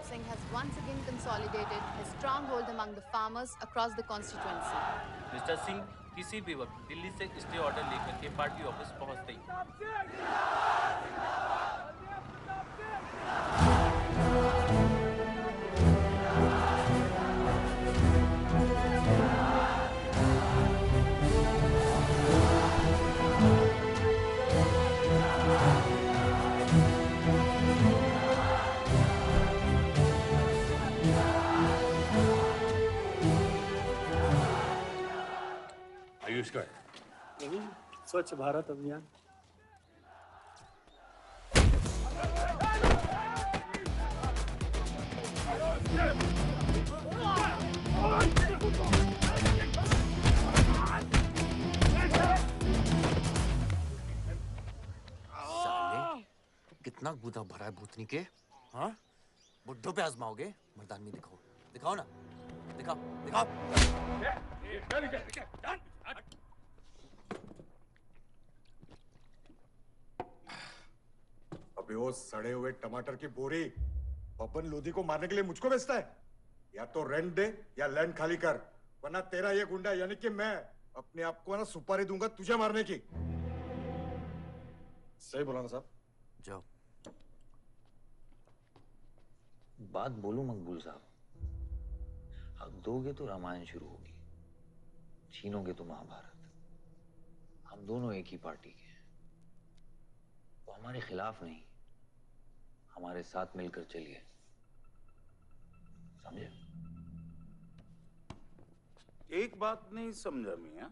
Singh has once again consolidated his stronghold among the farmers across the constituency. Mister Singh किसी भी वक्त दिल्ली से stay order लेकर के पार्टी ऑफिस पहुंचते ही आयुष का नहीं, स्वच्छ भारत अभियान। साले कितना गुदा भरा है भूतनी के। हाँ बुड्ढों पे आजमाओगे? मर्दानगी दिखाओ, दिखाओ ना, दिखाओ दिखाओ। अबे वो सड़े हुए टमाटर की बोरी बबन लोधी को मारने के लिए मुझको बेचता है। या तो रेंट दे या लैंड खाली कर, वरना तेरा ये गुंडा यानी कि मैं अपने आप को ना सुपारी दूंगा तुझे मारने की। सही बोला ना साहब? जाओ। बात बोलूं मकबूल साहब, हक दोगे तो रामायण शुरू होगी, छीनोगे तो महाभारत। हम दोनों एक ही पार्टी के हैं, तो हमारे खिलाफ नहीं, हमारे साथ मिलकर चलिए, समझे? एक बात नहीं समझा मियां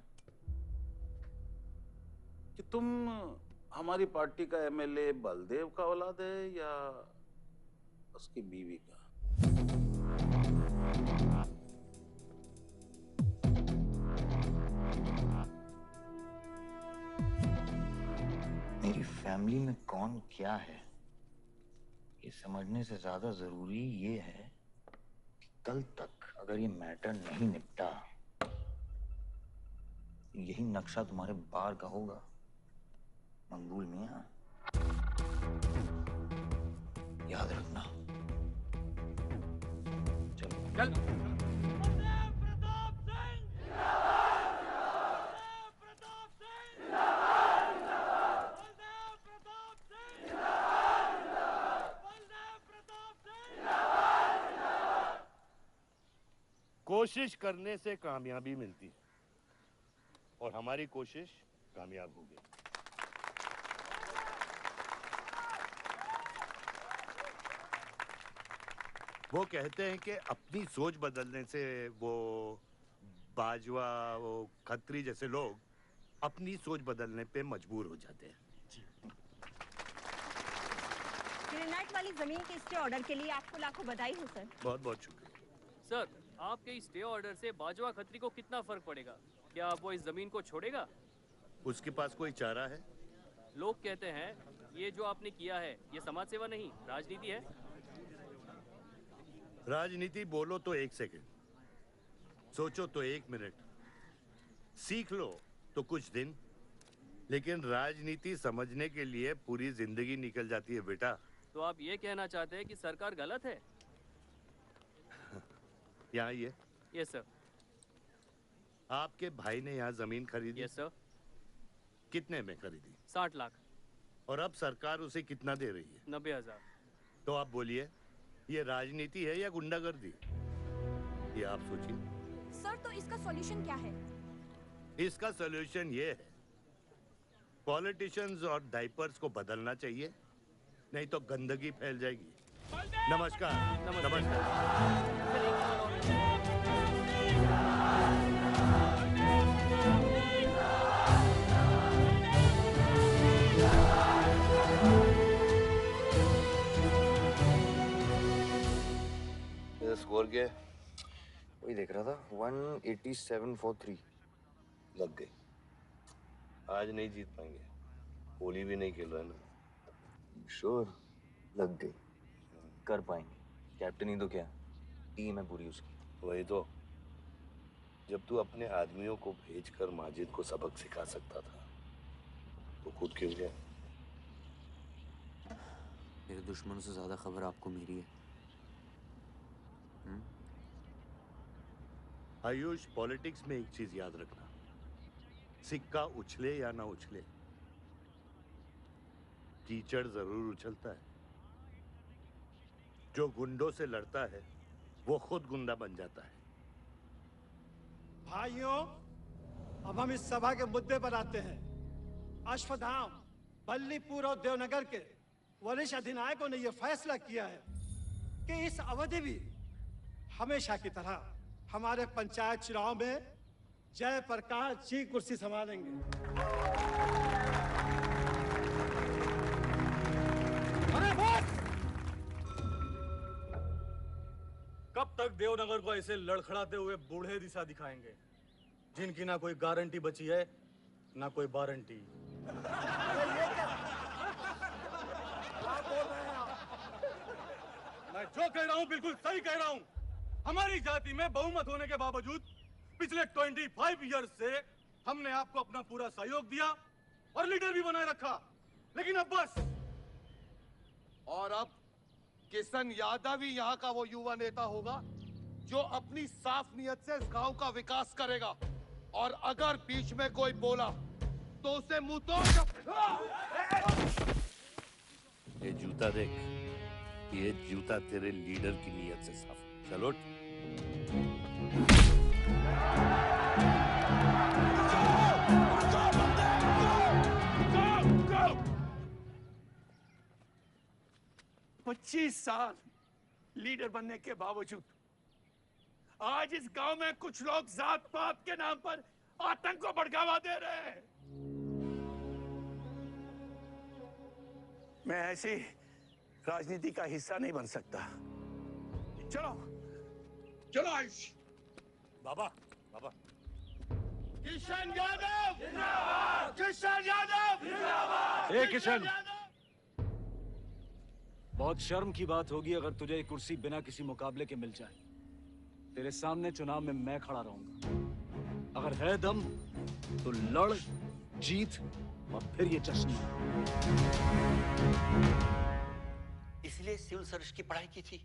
कि तुम हमारी पार्टी का एमएलए बलदेव का औलाद है या उसकी बीवी का? मेरी फैमिली में कौन क्या है ये समझने से ज्यादा जरूरी ये है कि कल तक अगर ये मैटर नहीं निपटा, यही नक्शा तुम्हारे बार का होगा मंगूल मियां, याद रखना। चलो चल। कोशिश करने से कामयाबी मिलती है और हमारी कोशिश कामयाब हो गई। वो कहते हैं कि अपनी सोच बदलने से वो बाजवा, वो खत्री जैसे लोग अपनी सोच बदलने पे मजबूर हो जाते हैं। ग्रेनाइट वाली जमीन के स्टे ऑर्डर के लिए आपको लाखों बधाई हो सर। बहुत बहुत शुक्रिया सर। आपके स्टे ऑर्डर से बाजवा खत्री को कितना फर्क पड़ेगा? क्या वो इस जमीन को छोड़ेगा? उसके पास कोई चारा है? लोग कहते हैं ये जो आपने किया है ये समाज सेवा नहीं राजनीति है। राजनीति बोलो तो 1 सेकंड, सोचो तो 1 मिनट, सीख लो तो कुछ दिन, लेकिन राजनीति समझने के लिए पूरी जिंदगी निकल जाती है बेटा। तो आप ये कहना चाहते हैं कि सरकार गलत है? यहाँ ये यस सर। आपके भाई ने यहाँ जमीन खरीदी? Yes sir. कितने में खरीदी? 60 लाख। और अब सरकार उसे कितना दे रही है? 90,000। तो आप बोलिए, ये राजनीति है या गुंडागर्दी? ये आप सोचिए। सर तो इसका सॉल्यूशन क्या है? इसका सॉल्यूशन ये है, पॉलिटिशियंस और डाइपर्स को बदलना चाहिए, नहीं तो गंदगी फैल जाएगी। नमस्कार। नमस्कार। स्कोर क्या है? वही देख रहा था, 187 for 3। लग गई। आज नहीं जीत पाएंगे, होली भी नहीं खेल रहा है ना। श्योर लग गई, कर पाएंगे। कैप्टन ही तो क्या, टीम है पूरी उसकी। वही तो, जब तू अपने आदमियों को भेजकर माजिद को सबक सिखा सकता था तो खुद क्यों गया? मेरे दुश्मनों से ज्यादा खबर आपको मेरी है। आयुष, पॉलिटिक्स में एक चीज याद रखना, सिक्का उछले या ना उछले, कीचड़ जरूर उछलता है। जो गुंडों से लड़ता है वो खुद गुंडा बन जाता है। भाइयों, अब हम इस सभा के मुद्दे पर आते हैं। अश्वत्थाम, बल्लीपुर और देवनगर के वरिष्ठ अधिनायकों ने यह फैसला किया है कि इस अवधि भी हमेशा की तरह हमारे पंचायत चुनाव में जयप्रकाश जी कुर्सी संभालेंगे। अरे बस! कब तक देवनगर को ऐसे लड़खड़ाते हुए बूढ़े दिशा दिखाएंगे, जिनकी ना कोई गारंटी बची है ना कोई वारंटी। मैं जो कह रहा हूं बिल्कुल सही कह रहा हूं। हमारी जाति में बहुमत होने के बावजूद पिछले 25 ईयर्स से हमने आपको अपना पूरा सहयोग दिया और लीडर भी बनाए रखा, लेकिन अब बस। और अब किशन यादव ही यहाँ का वो युवा नेता होगा जो अपनी साफ नियत से इस गांव का विकास करेगा, और अगर बीच में कोई बोला तो उसे मुंह तोड़। ये जूता देख, ये जूता तेरे लीडर की नीयत से साफ। चलो पच्चीस साल लीडर बनने के बावजूद आज इस गांव में कुछ लोग जात पात के नाम पर आतंक को बढ़ावा दे रहे हैं। मैं ऐसी राजनीति का हिस्सा नहीं बन सकता। चलो चलो आयुष। बाबा, बाबा। किशन यादव जिंदाबाद! किशन यादव जिंदाबाद! ए किशन, बहुत शर्म की बात होगी अगर तुझे एक कुर्सी बिना किसी मुकाबले के मिल जाए। तेरे सामने चुनाव में मैं खड़ा रहूंगा। अगर है दम तो लड़, जीत और फिर ये जश्न। इसलिए सिविल सर्विस की पढ़ाई की थी।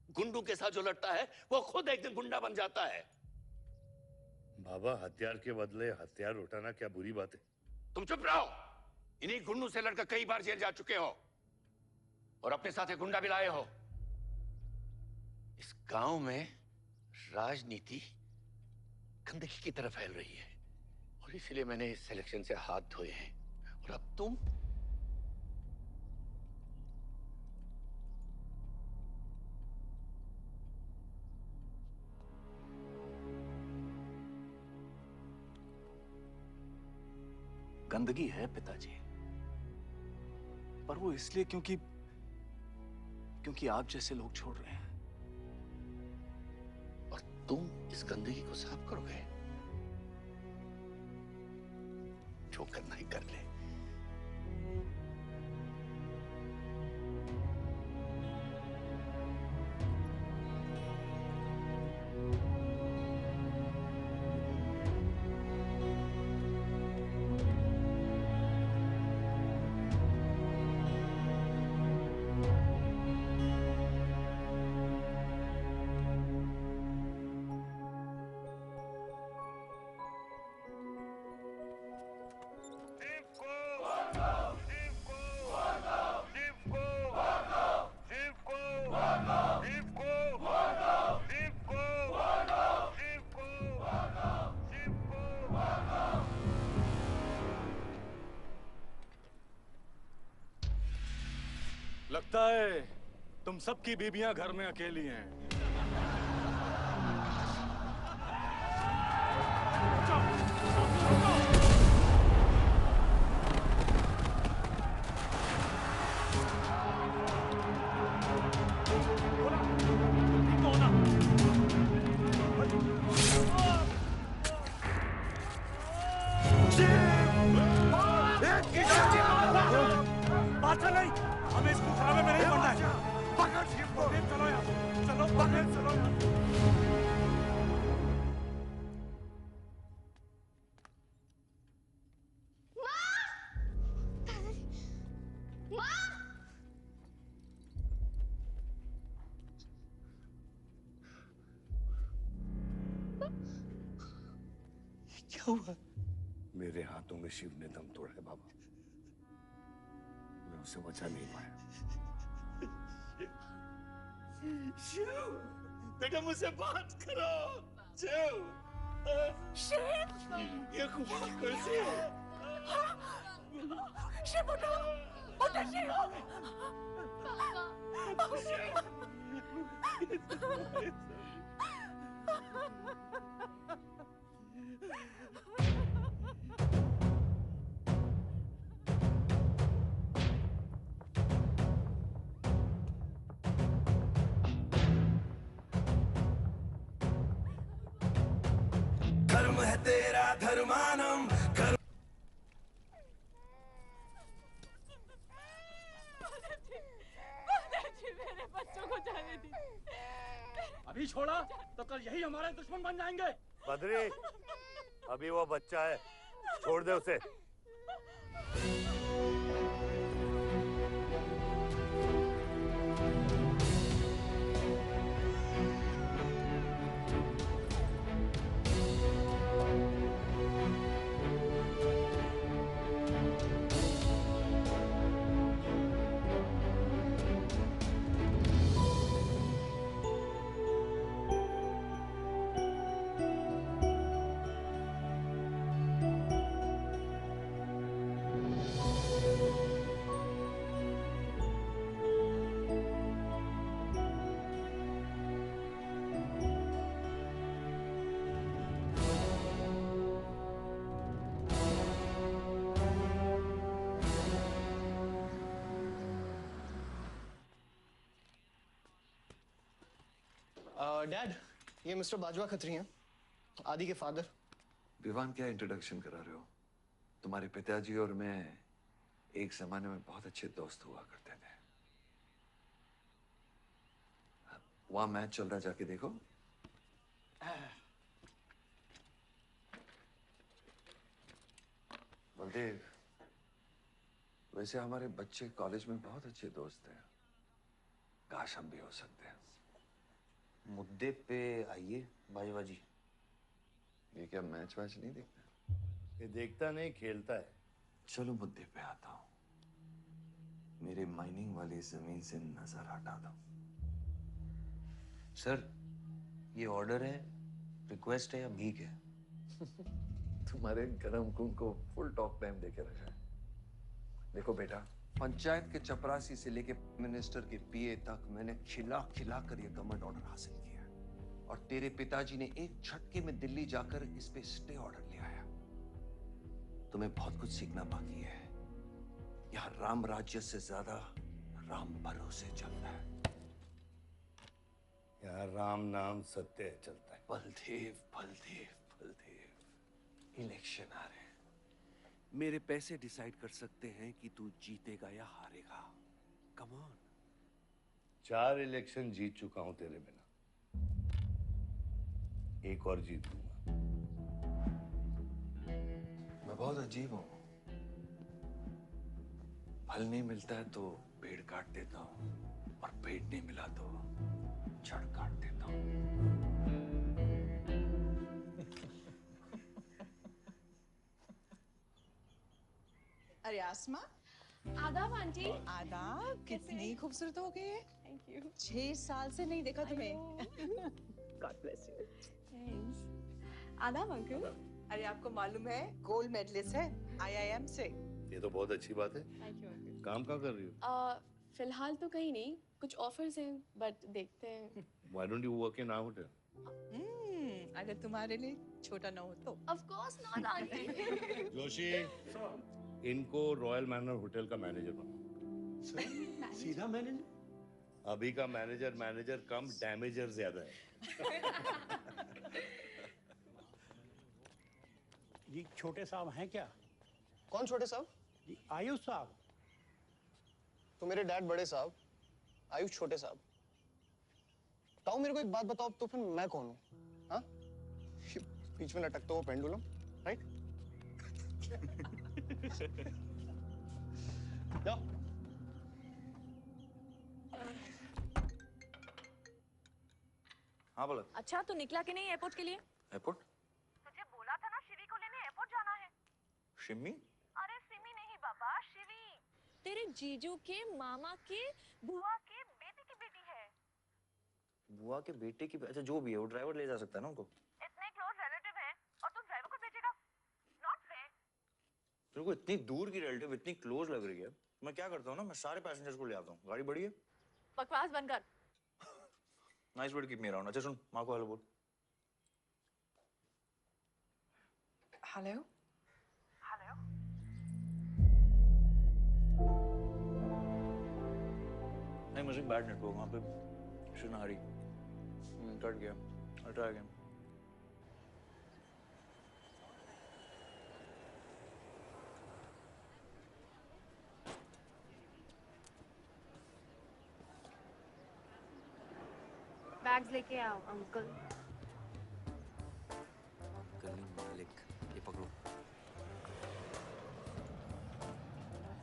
गुंडों के साथ जो लड़ता है वो खुद एक दिन गुंडा बन जाता है। बाबा, हथियार के बदले हथियार उठाना क्या बुरी बात है? तुम चुप रहो। इन्हीं गुंडों से लड़कर कई बार जेल जा चुके हो और अपने साथ एक गुंडा भी लाए हो। इस गांव में राजनीति गंदगी की तरफ फैल रही है और इसलिए मैंने इस सिलेक्शन से हाथ धोए हैं। और अब तुम गंदगी है पिताजी, पर वो इसलिए क्योंकि आप जैसे लोग छोड़ रहे हैं। और तुम इस गंदगी को साफ करोगे। जो करना ही कर ले। लगता है तुम सबकी बीबियां घर में अकेली हैं। बात नहीं, हमें इस मुकाबले में नहीं पड़ना है। पकड़ शिव को। चलो यहाँ, चलो पकड़। क्या हुआ? मेरे हाथों में शिव ने दम तोड़ा है बाबा। मैं उसे बचा नहीं पाया। शिव, बेटा मुझसे बात करो। शिव, ये खुमार कैसे? शिव उठो, उठो शिव। धर्म है तेरा धर्मानम कर। मेरे बच्चों को जाने दी। अभी छोड़ा तो कल यही हमारे दुश्मन बन जाएंगे। बद्री, अभी वो बच्चा है, छोड़ दे उसे। डैड, ये मिस्टर बाजवा खत्री हैं, आदि के फादर। विवान, क्या इंट्रोडक्शन करा रहे हो? तुम्हारे पिताजी और मैं एक जमाने में बहुत अच्छे दोस्त हुआ करते थे। वहां मैच चल रहा, जाके देखो। बलदेव, वैसे हमारे बच्चे कॉलेज में बहुत अच्छे दोस्त हैं। काश हम भी हो सकते हैं। मुद्दे पे आइए बाजवा जी। ये क्या मैच वैच नहीं देखता? ये देखता नहीं, खेलता है। चलो मुद्दे पे आता हूं। मेरे माइनिंग वाली जमीन से नजर हटा दो। सर, ये ऑर्डर है, रिक्वेस्ट है या भीख है? तुम्हारे गरम खून को फुल टॉक टाइम देके रखा है। देखो बेटा, पंचायत के चपरासी से लेके मिनिस्टर के पीए तक मैंने खिला खिला कर ये गवर्नमेंट ऑर्डर हासिल किया है। और तेरे पिताजी ने एक झटके में दिल्ली जाकर इस पे स्टे ऑर्डर ले आया। तुम्हें बहुत कुछ सीखना बाकी है। यहां राम राज्य से ज्यादा राम भरोसे चलता है। यहाँ राम नाम सत्य चलता है। बलदेव, बलदेव, बलदेव, इलेक्शन आ रहे हैं। मेरे पैसे डिसाइड कर सकते हैं कि तू जीतेगा या हारेगा। Come on. 4 इलेक्शन जीत चुका हूं तेरे बिना, एक और जीत लूंगा। मैं बहुत अजीब हूं। फल नहीं मिलता है तो पेड़ काट देता हूं, और पेड़ नहीं मिला तो जड़ काट देता हूं। अरे आसमा, आदाब आंटी। आदाब, कितनी खूबसूरत हो गई है। Thank you. 6 साल से नहीं देखा तुम्हें। God bless you. थैंक्स। आदाब अंकल। अरे आपको मालूम है गोल्ड मेडलिस्ट है IIM से। ये तो बहुत अच्छी बात है। Thank you uncle. काम क्या कर रही हो? फिलहाल तो कहीं नहीं, कुछ ऑफर्स हैं, बट देखते हैं। Why don't you work in our hotel? अगर तुम्हारे लिए छोटा ना हो तो। Of course not, aunty. Joshi, इनको रॉयल मैनर होटल का मैनेजर बनाओ। सीधा मैनेजर? अभी का मैनेजर कम, डैमेजर ज्यादा है। जी छोटे साहब हैं क्या? कौन छोटे साहब? जी आयुष साहब। तो मेरे डैड बड़े साहब, आयुष छोटे साहब। ताऊ मेरे को एक बात बताओ, तो फिर मैं कौन हूँ? हाँ? बीच में लटकता हुआ पेंडुलम, राइट? जाओ। हाँ बोलो। अच्छा, तो निकला कि नहीं एयरपोर्ट के लिए? एयरपोर्ट? तुझे बोला था ना शिवी को लेने शिमी? अरे सिमी नहीं बाबा, शिवी। तेरे जीजू के मामा के बुआ के बेटे की बेटी है। बुआ के बेटे की? अच्छा जो भी है, वो ड्राइवर ले जा सकता है ना उनको? इतने क्लोज रिलेटिव हैं और तुम ड्राइवर को भेजेगा? Not fair. तेरे को इतनी दूर की रिलेटिव इतनी क्लोज लग रही है, मैं क्या करता हूँ ना, मैं सारे पैसेंजर्स को ले आता हूँ। गाड़ी बड़ी है। बकवास बंद कर। Nice word, keep me around. अच्छा सुन, माँ को हेलो बोल। हेलो। हेलो। नहीं मुझे बैड नेटवर्क वहाँ पे। शुन हरी कट गया। I'll try again. बैग्स लेके आओ अंकल। गली मालिक, ये पकड़ो।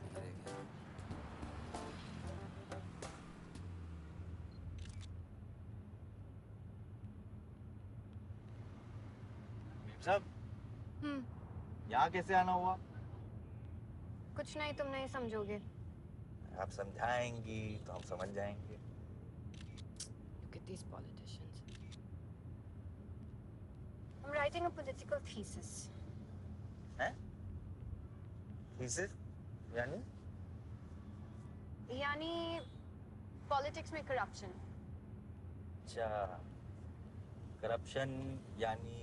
ये रह गया। साहब, यहाँ कैसे आना हुआ? कुछ नहीं, तुम नहीं समझोगे। आप समझाएंगी तो हम समझ जाएंगे। Look at these politicians. I'm writing a political thesis. हैं? Thesis? यानी? यानी पॉलिटिक्स में करप्शन। अच्छा, करप्शन यानी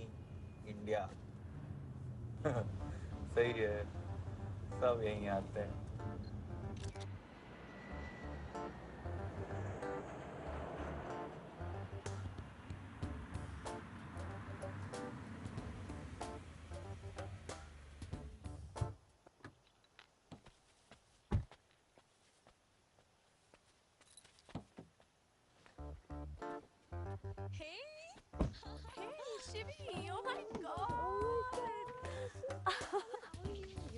इंडिया। सही है, सब यहीं आते हैं। Hey, Shivi, oh my God.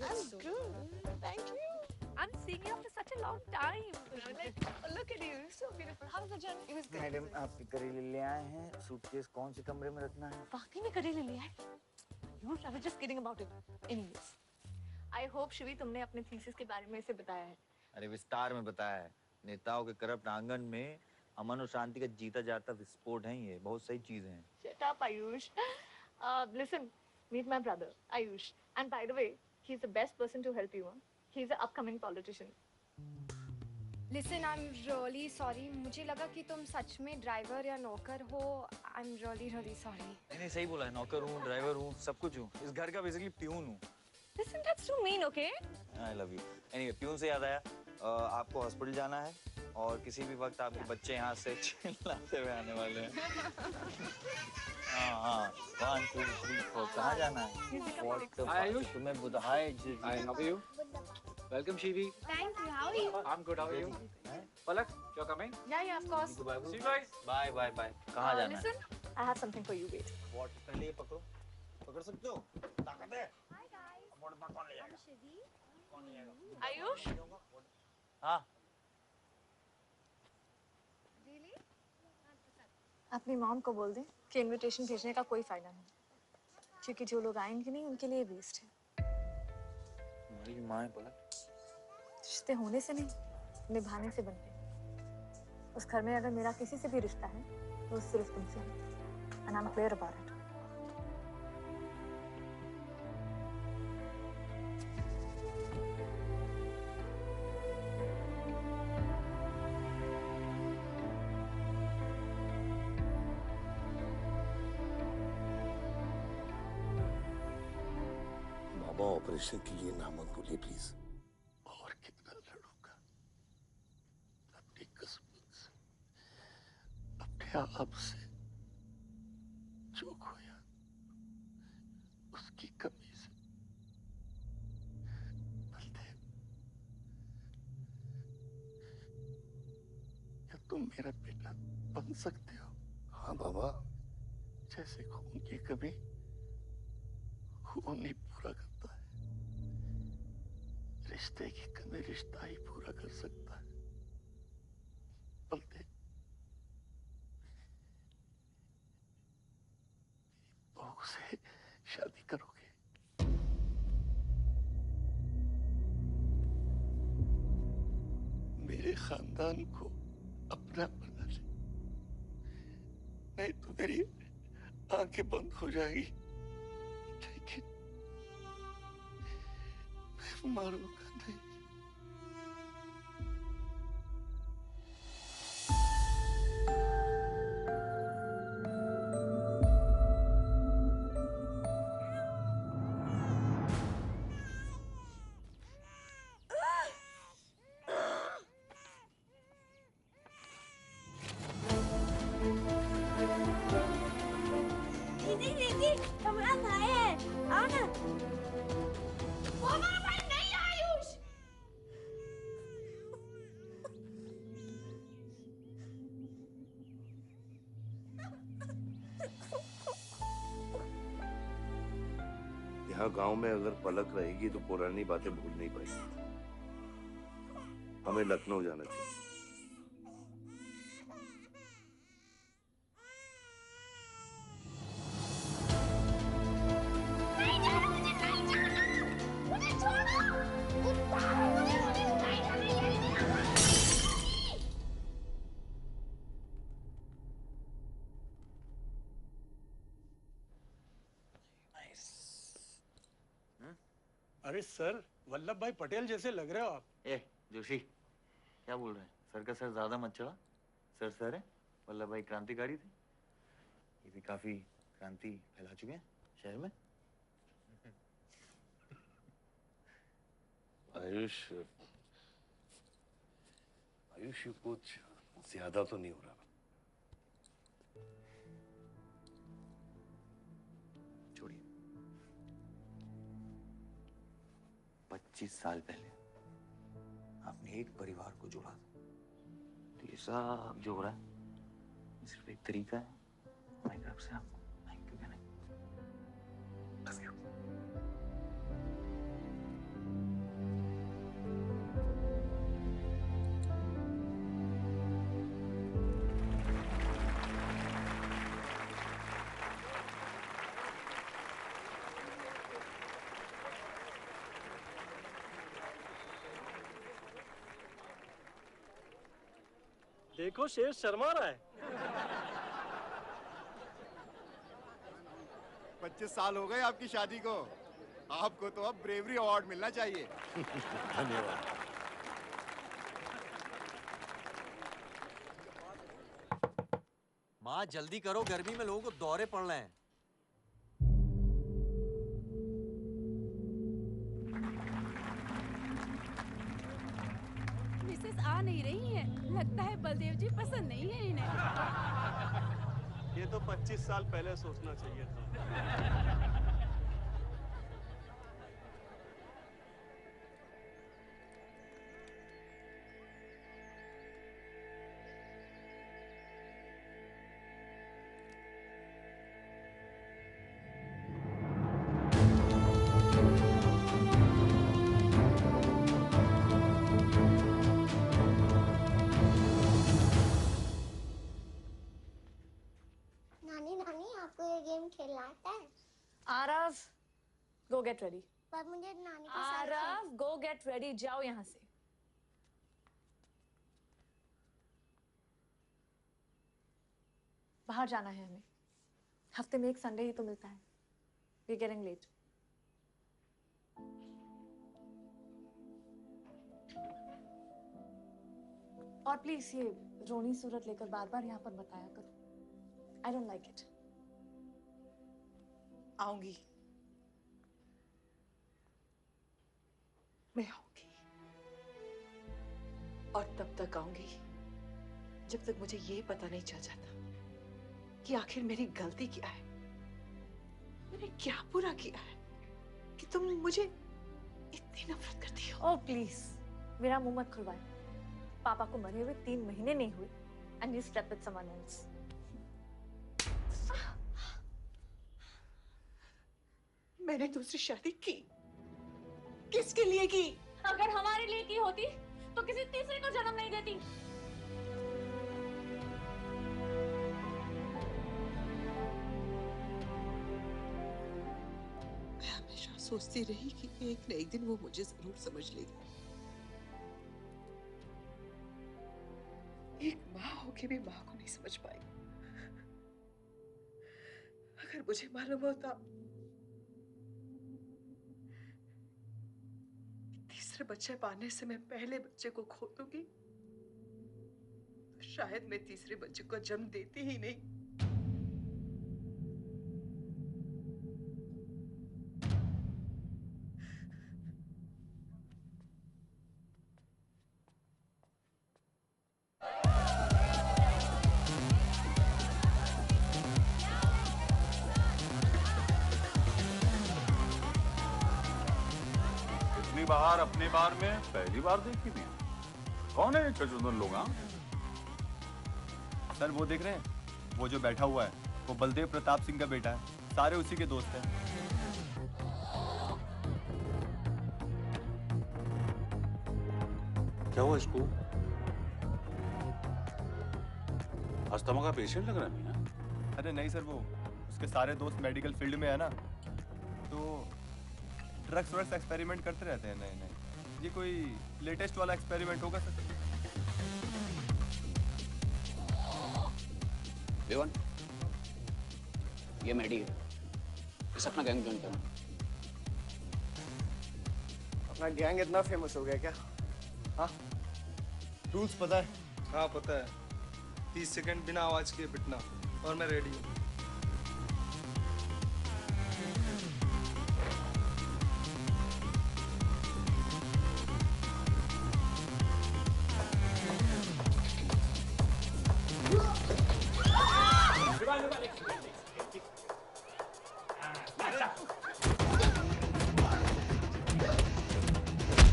I'm good. Thank you. I'm seeing you after such a long time. Like, look at you, so beautiful. How was the journey? It was good. Madam, आप करेले ले आए हैं। Suitcase कौन से कमरे में रखना है? वाकई में करेले लिया है? I was just kidding about it. Anyways, I hope Shivi तुमने अपने थीसिस के बारे में इसे बताया है। अरे विस्तार में बताया है। नेताओं के करप्ट आंगन में अमन और शांति का जीता जाता विस्फोट है। ये बहुत सही चीजें हैं। Shut up, Ayush. Listen, meet my brother, Ayush. And by the way, he's the best person to help you. Huh? He's an upcoming politician. Listen, I'm really sorry. मुझे लगा कि तुम सच में ड्राइवर या नौकर हो। I'm really sorry. नहीं सही बोला है, नौकर हूँ, ड्राइवर हूँ, सब कुछ हूँ। इस घर का बेसिकली प्यून हूँ। Listen, that's too mean, okay? I love you. Anyway, peon से याद आया, आपको हॉस्पिटल जाना है और किसी भी वक्त आपके बच्चे यहाँ से चिल्लाते हुए आने वाले हैं। हाँ, 1, 2, 3, 4, कहाँ जाना है? What the fuck? तुम्हें बुधाए जी। Hi, how are you? Welcome, Shivi. Thank you. How are you? I'm good. How are you? Palak, you're coming? Yeah, of course. See you guys. Bye, bye, bye. कहाँ जाना है? Listen, I have something for you. Wait. What? पहले ये पकड़ो। पकड़ सकते हो? ताकत है? Hi guys. कौन ले जाएगा? I'm Shivi. कौन ले जाएगा? Ayush? हाँ। Really? अपनी मॉम को बोल दे कि इनविटेशन भेजने का कोई फायदा नहीं, क्योंकि जो लोग आएंगे नहीं उनके लिए वेस्ट है। हमारी माँ है पलक। रिश्ते होने से नहीं, निभाने से बनते हैं। उस घर में अगर मेरा किसी से भी रिश्ता है तो सिर्फ तुमसे है। And I'm clear about it. Baba operation के लिए ना मत बोलिए प्लीज। और कितना लड़ूंगा अपनी किस्मत से, अपने आप से। जो खोया उसकी कमी से। बलदेव, क्या तुम मेरा बेटा बन सकते हो? हाँ बाबा, जैसे खून की कमी खून ही पूरा करता है, रिश्ते की कमी रिश्ता ही पूरा कर सकता है। बलदेव, बहू से शादी करोगे? खानदान को अपना बना ले, नहीं तो तेरी आंखें बंद हो जाएगी। लेकिन मैं मारूंगा नहीं। दीदी दीदी कमरान आए हैं, आओ ना। वो हमारा भाई नहीं है आयुष। यहाँ गांव में अगर पलक रहेगी तो पुरानी बातें भूल नहीं पाएगी। हमें लखनऊ जाना चाहिए। अरे सर, वल्लभ भाई पटेल जैसे लग रहे हो आप। ए जोशी, क्या बोल रहे हैं? सर का सर ज्यादा मत चढ़ा। सर सर है, वल्लभ भाई क्रांतिकारी थे। ये भी काफी क्रांति फैला चुके हैं शहर में। आयुष, आयुष कुछ ज्यादा तो नहीं हो रहा? छोड़िए। 25 साल पहले आपने एक परिवार को जोड़ा था, तो ये सब जो हो रहा है ये सिर्फ एक तरीका है हमारी तरफ से आपको थैंक यू कहने का। Love you. देखो शेर शर्मा रहा है। 25 साल हो गए आपकी शादी को। आपको तो अब ब्रेवरी अवार्ड मिलना चाहिए। धन्यवाद। माँ जल्दी करो, गर्मी में लोगों को दौरे पड़ रहे हैं। मिसेस आ नहीं रही है, लगता है बलदेव जी पसंद नहीं है इन्हें। ये तो 25 साल पहले सोचना चाहिए था। नानी नानी आपको ये गेम खेलना आता है? आरव, गो गेट रेडी। पर मुझे नानी के साथ आरव, गो गेट रेडी, जाओ यहाँ से। बाहर जाना है हमें। हफ्ते में एक संडे ही तो मिलता है। We getting late. और प्लीज ये रोनी सूरत लेकर बार बार यहाँ पर बताया करो। I don't like it. आऊंगी, मैं आऊंगी, और तब तक आऊंगी जब तक मुझे ये पता नहीं चल जाता कि आखिर मेरी गलती क्या है। मैंने क्या बुरा किया है कि तुम मुझे इतनी नफरत करती हो? ओह प्लीज, मेरा मुंह मत खुलवाए। पापा को मरे हुए 3 महीने नहीं हुए and you slept with someone else. मैंने दूसरी शादी की, किसके लिए की? अगर हमारे लिए की होती तो किसी तीसरे को जन्म नहीं देती। मैं हमेशा सोचती रही कि एक न एक दिन वो मुझे जरूर समझ लेगी, एक माँ होके भी माँ को नहीं समझ पाई। अगर मुझे मालूम होता तीसरे बच्चे पाने से मैं पहले बच्चे को खो दूंगी तो शायद मैं तीसरे बच्चे को जन्म देती ही नहीं। बाहर अपने बार में पहली बार देखी थी। कौन है चचुंदर लोग? सर वो देख रहे हैं, वो जो बैठा हुआ है वो बलदेव प्रताप सिंह का बेटा है, सारे उसी के दोस्त हैं। क्या हुआ इसको? अस्थमा का पेशेंट लग रहा है मियां। अरे नहीं सर, वो उसके सारे दोस्त मेडिकल फील्ड में है ना, तो ड्रग्स वर्स एक्सपेरिमेंट करते रहते हैं नए नए। ये कोई लेटेस्ट वाला एक्सपेरिमेंट होगा सर? विवन, ये मेडी है, इस अपना गैंग ज्वाइन करना। अपना गैंग इतना फेमस हो गया क्या? हाँ, रूल्स पता है? हाँ पता है। 30 सेकंड बिना आवाज के पिटना, और मैं रेडी हूँ।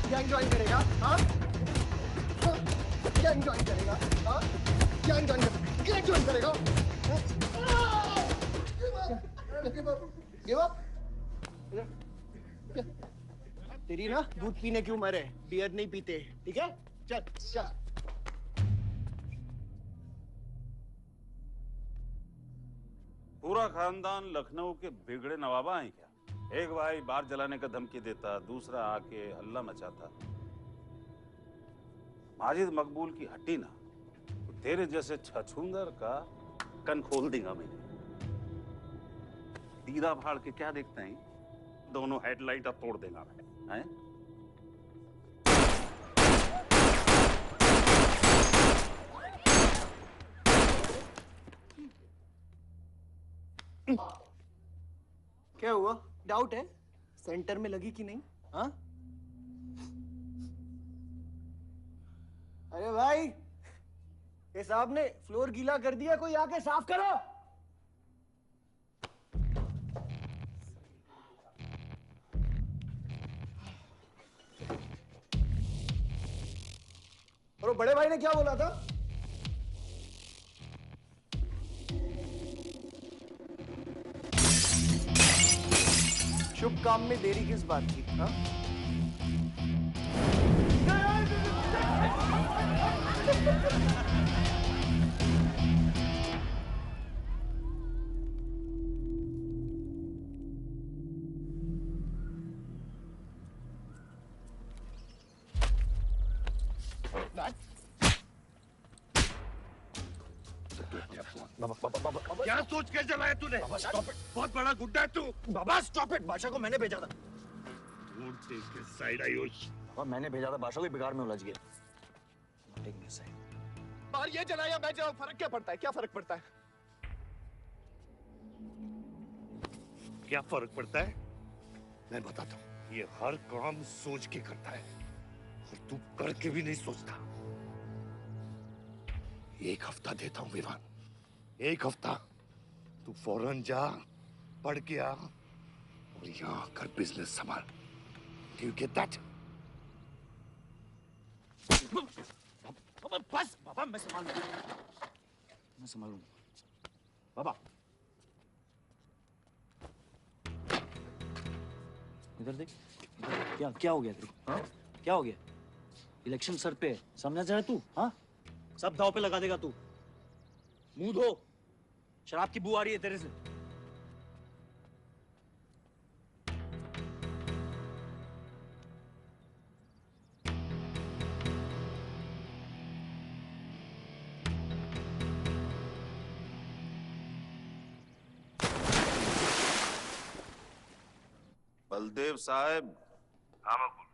गैंग ज्वाइन करेगा? हाँ? गैंग ज्वाइन करेगा? हाँ? गैंग ज्वाइन करेगा? गैंग ज्वाइन करेगा? Give up? तेरी ना दूध पीने की उम्र है, बियर नहीं पीते, ठीक है? चल चल। पूरा खानदान लखनऊ के बिगड़े नवाबा हैं क्या? एक भाई बार जलाने का धमकी देता, दूसरा आके हल्ला मचाता। माजिद मकबूल की हट्टी ना तो तेरे जैसे छछूंदर का कन खोल देगा मैंने। दीदा फाड़ के क्या देखते हैं? दोनों हेडलाइट अब तोड़ देगा मैं, हैं? क्या हुआ? डाउट है सेंटर में लगी कि नहीं? हाँ? अरे भाई, ये साहब ने फ्लोर गीला कर दिया, कोई आके साफ करो। और बड़े भाई ने क्या बोला था? शुभ काम में देरी किस बात की? हाँ? क्या सोच के जलाया तूने? बहुत बड़ा गुड्डा है तू। बाबा स्टॉप इट, बादशाह को मैंने भेजा था। साइड आयुष। और मैंने भेजा था, बादशाह को बिगाड़ में उलझ गया। बाहर ये जलाया मैं जलाऊं, फर्क क्या पड़ता है? क्या फर्क पड़ता है? क्या फर्क पड़ता है? मैं बताता हूँ। ये हर काम सोच के करता है और तू करके भी नहीं सोचता। एक हफ्ता देता हूँ विवान, एक हफ्ता। तू फौरन जा, पढ़ के आ और यहाँ आकर बिजनेस संभाल। Do you get that? बस बाबा, मैं संभालूंगा। बाबा इधर देख, क्या क्या हो गया तेरे को? हाँ? क्या हो गया? इलेक्शन सर पे समझा जा रहा तू? हाँ, सब दाव पे लगा देगा तू। मुंह धो, शराब की बू आ रही है तेरे से। बलदेव साहब। हाँ मकबूल,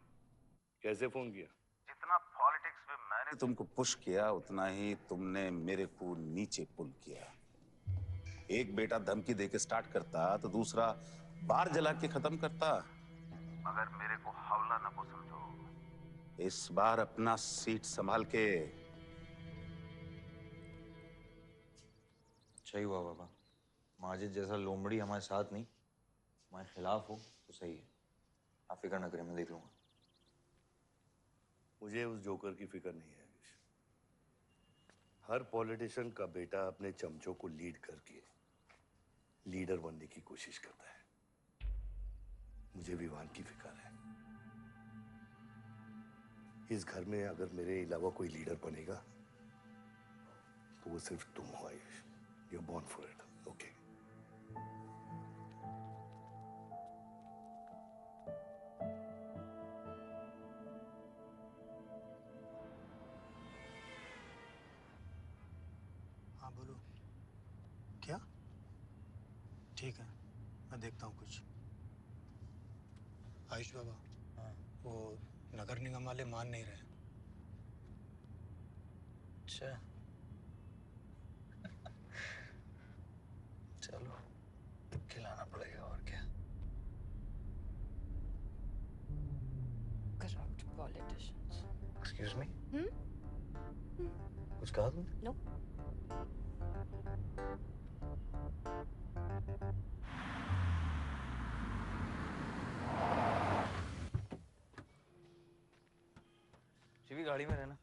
कैसे फोन किया? जितना पॉलिटिक्स में मैंने तुमको पुश किया उतना ही तुमने मेरे को नीचे पुल किया। एक बेटा धमकी देके स्टार्ट करता तो दूसरा बार जला के खत्म करता। मगर मेरे को हौला न को समझो। इस बार अपना सीट संभाल के। सही हुआ बाबा, माजिद जैसा लोमड़ी हमारे साथ नहीं, हमारे खिलाफ हो तो सही है। आप फिक्र न करें, मैं देख लूंगा। मुझे उस जोकर की फिक्र नहीं है। हर पॉलिटिशियन का बेटा अपने चमचों को लीड करके लीडर बनने की कोशिश करता है। मुझे विवान की फिक्र है। इस घर में अगर मेरे अलावा कोई लीडर बनेगा तो वो सिर्फ तुम हो Ayush. You are born for it, okay? हाँ बोलो। क्या? ठीक है, मैं देखता हूँ कुछ। आयुष बाबा, वो नगर निगम वाले मान नहीं रहे। अच्छा, चलो खिलाना पड़ेगा और क्या। Corrupt politicians. एक्सक्यूज मी, कुछ कहा तुमने? No. शिवी, गाड़ी में रहना।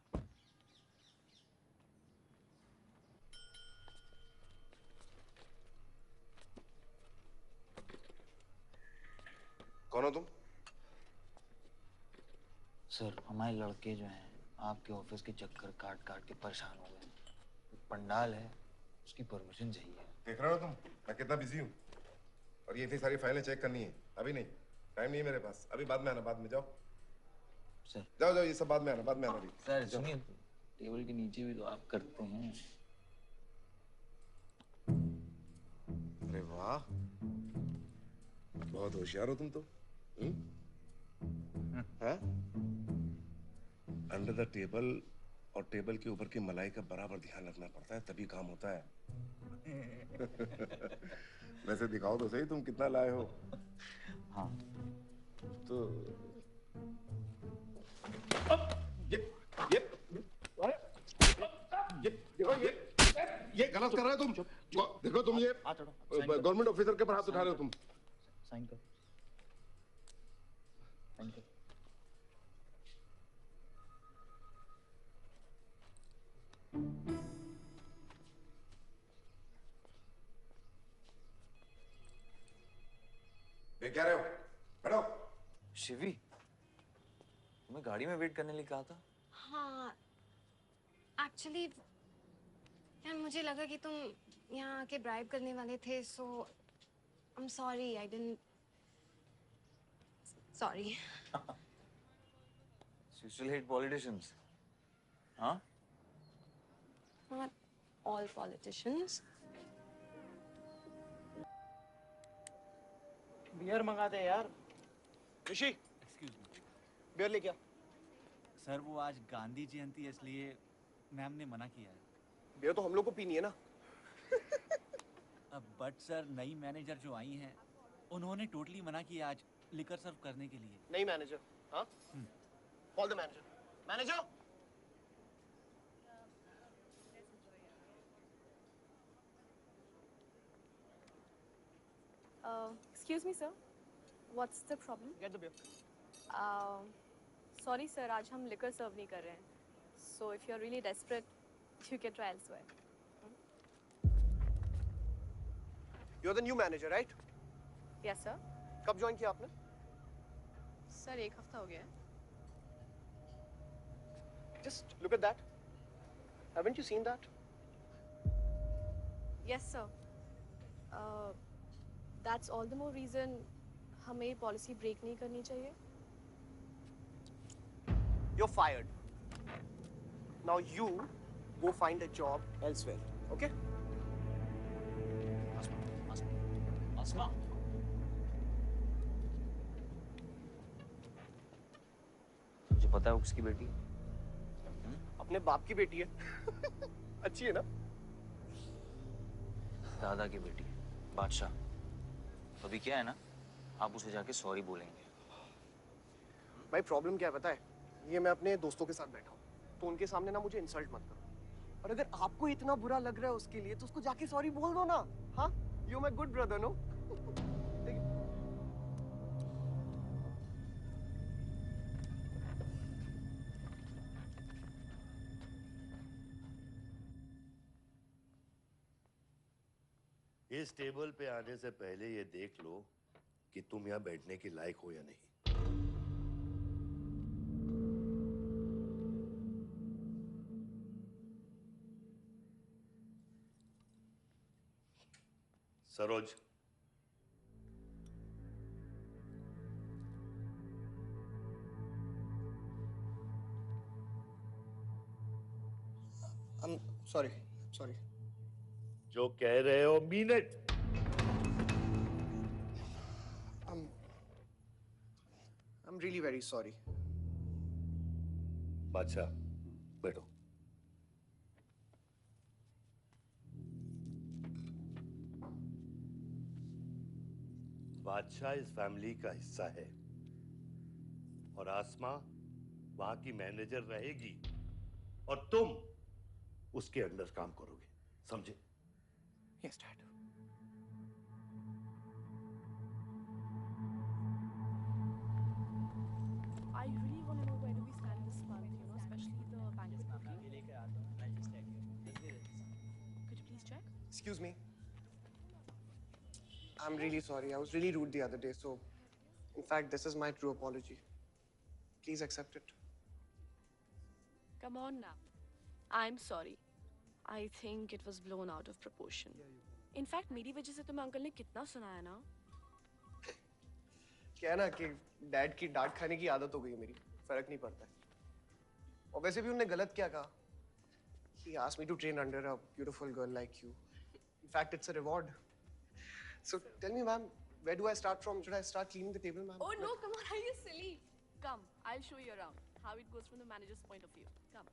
कौन हो तुम? सर, हमारे लड़के जो हैं आपके ऑफिस के चक्कर काट काट के परेशान हो गए। एक पंडाल है, उसकी परमिशन चाहिए। देख रहे हो तुम मैं कितना बिजी हूँ, और ये इतनी सारी फाइलें चेक करनी है। अभी नहीं, टाइम नहीं है मेरे पास। अभी बाद में आना, बाद में जाओ। सर जाओ जाओ, ये सब बाद में आना, बाद में आना। अभी सर सुनिए, टेबल के नीचे भी तो आप करते हैं। अरे वाह, बहुत होशियार हो तुम तो। हाँ? अंडर द टेबल और टेबल के ऊपर की मलाई का बराबर ध्यान रखना पड़ता है, तभी काम होता है। वैसे दिखाओ तो सही तुम कितना लाए हो। हाँ तो ये गलत कर रहे हो तुम। देखो तुम ये गवर्नमेंट ऑफिसर के ऊपर हाथ उठा रहे हो तुम। साइन कर, साइन कर। ये क्या रहे हो? बैठो। शिवी, तुम्हें गाड़ी में वेट करने लिए कहा था। हाँ, एक्चुअली यार मुझे लगा कि तुम यहाँ आके ब्राइब करने वाले थे, so I am sorry, I didn't, sorry. You still hate politicians, huh? Not all politicians. Beer मंगा दे यार। ऋषि, एक्सक्यूज मी, बियर ले क्या? सर वो आज गांधी जयंती है इसलिए मैम ने मना किया है। बियर तो हम लोग को पीनी है ना। अब बट सर नई मैनेजर जो आई हैं उन्होंने टोटली मना किया आज लिकर सर्व करने के लिए। नहीं मैनेजर, हाँ? Call the manager. Manager, Excuse me, sir. What's the problem? get the beer. Sorry, sir. आज हम liquor serve नहीं कर रहे हैं. So if you're really desperate, you can try elsewhere. You're the new manager, right? Yes, sir. कब join किया आपने? Sir 1 हफ्ता हो गया है. Just look at that. Haven't you seen that? Yes, sir. That's all the more reason हमें policy break नहीं करनी चाहिए. You're fired. Now you go find a job elsewhere, okay? Asma. पता है वो किसकी बेटी है? अपने बाप की बेटी है। अच्छी है ना? दादा की बेटी है, बादशाह। तो अभी क्या है ना, आप उसे जाके सॉरी बोलेंगे। भाई प्रॉब्लम क्या है पता है? ये मैं अपने दोस्तों के साथ बैठा हूँ, तो उनके सामने ना मुझे इंसल्ट मत करो। और अगर आपको इतना बुरा लग रहा है उसके लिए, तो उसको जाके सॉरी बोल दो ना। हाँ, you my good brother, no? इस टेबल पे आने से पहले ये देख लो कि तुम यहाँ बैठने के लायक हो या नहीं। सरोज, सॉरी। जो कह रहे हो mean it. I'm really very sorry. बादशाह, बैठो। बादशाह इस फैमिली का हिस्सा है और आसमा वहां की मैनेजर रहेगी और तुम उसके अंडर काम करोगे, समझे? Yes, Dad. I really want to know where do we stand this month, you know, especially the bank is booking. Could you please check? Excuse me. I'm really sorry. I was really rude the other day, so in fact, this is my true apology. Please accept it. Come on now. I'm sorry. I think it was blown out of proportion. In fact, मेरी वजह से तुम्हें uncle ने कितना सुनाया ना? क्या है ना कि डैड की डांट खाने की आदत हो गई है मेरी, फर्क नहीं पड़ता है। और वैसे भी उन्होंने गलत क्या कहा? He asked me to train under a beautiful girl like you. In fact, it's a reward. So tell me, ma'am, where do I start from? Should I start cleaning the table, ma'am? Oh no, come on, are you silly? Come, I'll show you around how it goes from the manager's point of view. Come.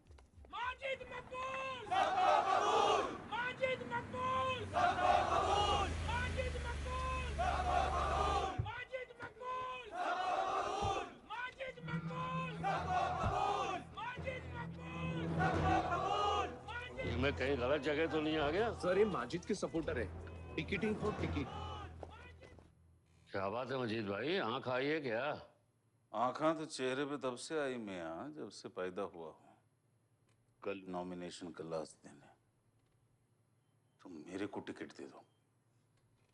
Majid Maqbool! Sabaqabool! Majid Maqbool! Sabaqabool! Majid Maqbool! Sabaqabool! Majid Maqbool! Sabaqabool! Majid Maqbool! Sabaqabool! Majid Maqbool! Sabaqabool! मैं कहीं गलत जगह तो नहीं आ गया? Sir ये माजिद के supporter है, टिकटिंग फॉर टिकट। क्या बात है मजीद भाई, आंख आई है क्या? आंखा तो चेहरे पे तब से आई मियां जब से पैदा हुआ हूँ। कल नॉमिनेशन का लास्ट दिन है, तुम मेरे को टिकट दे दो।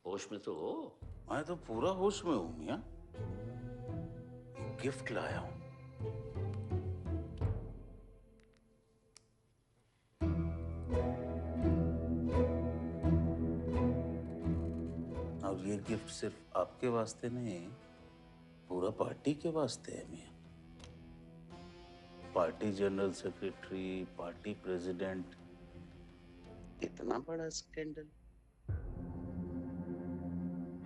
होश में तो हो? मैं तो पूरा होश में हूँ मियां। गिफ्ट लाया हूँ। और ये गिफ्ट सिर्फ आपके वास्ते नहीं, पूरा पार्टी के वास्ते है मियां। Party general secretary, party president, इतना बड़ा scandal.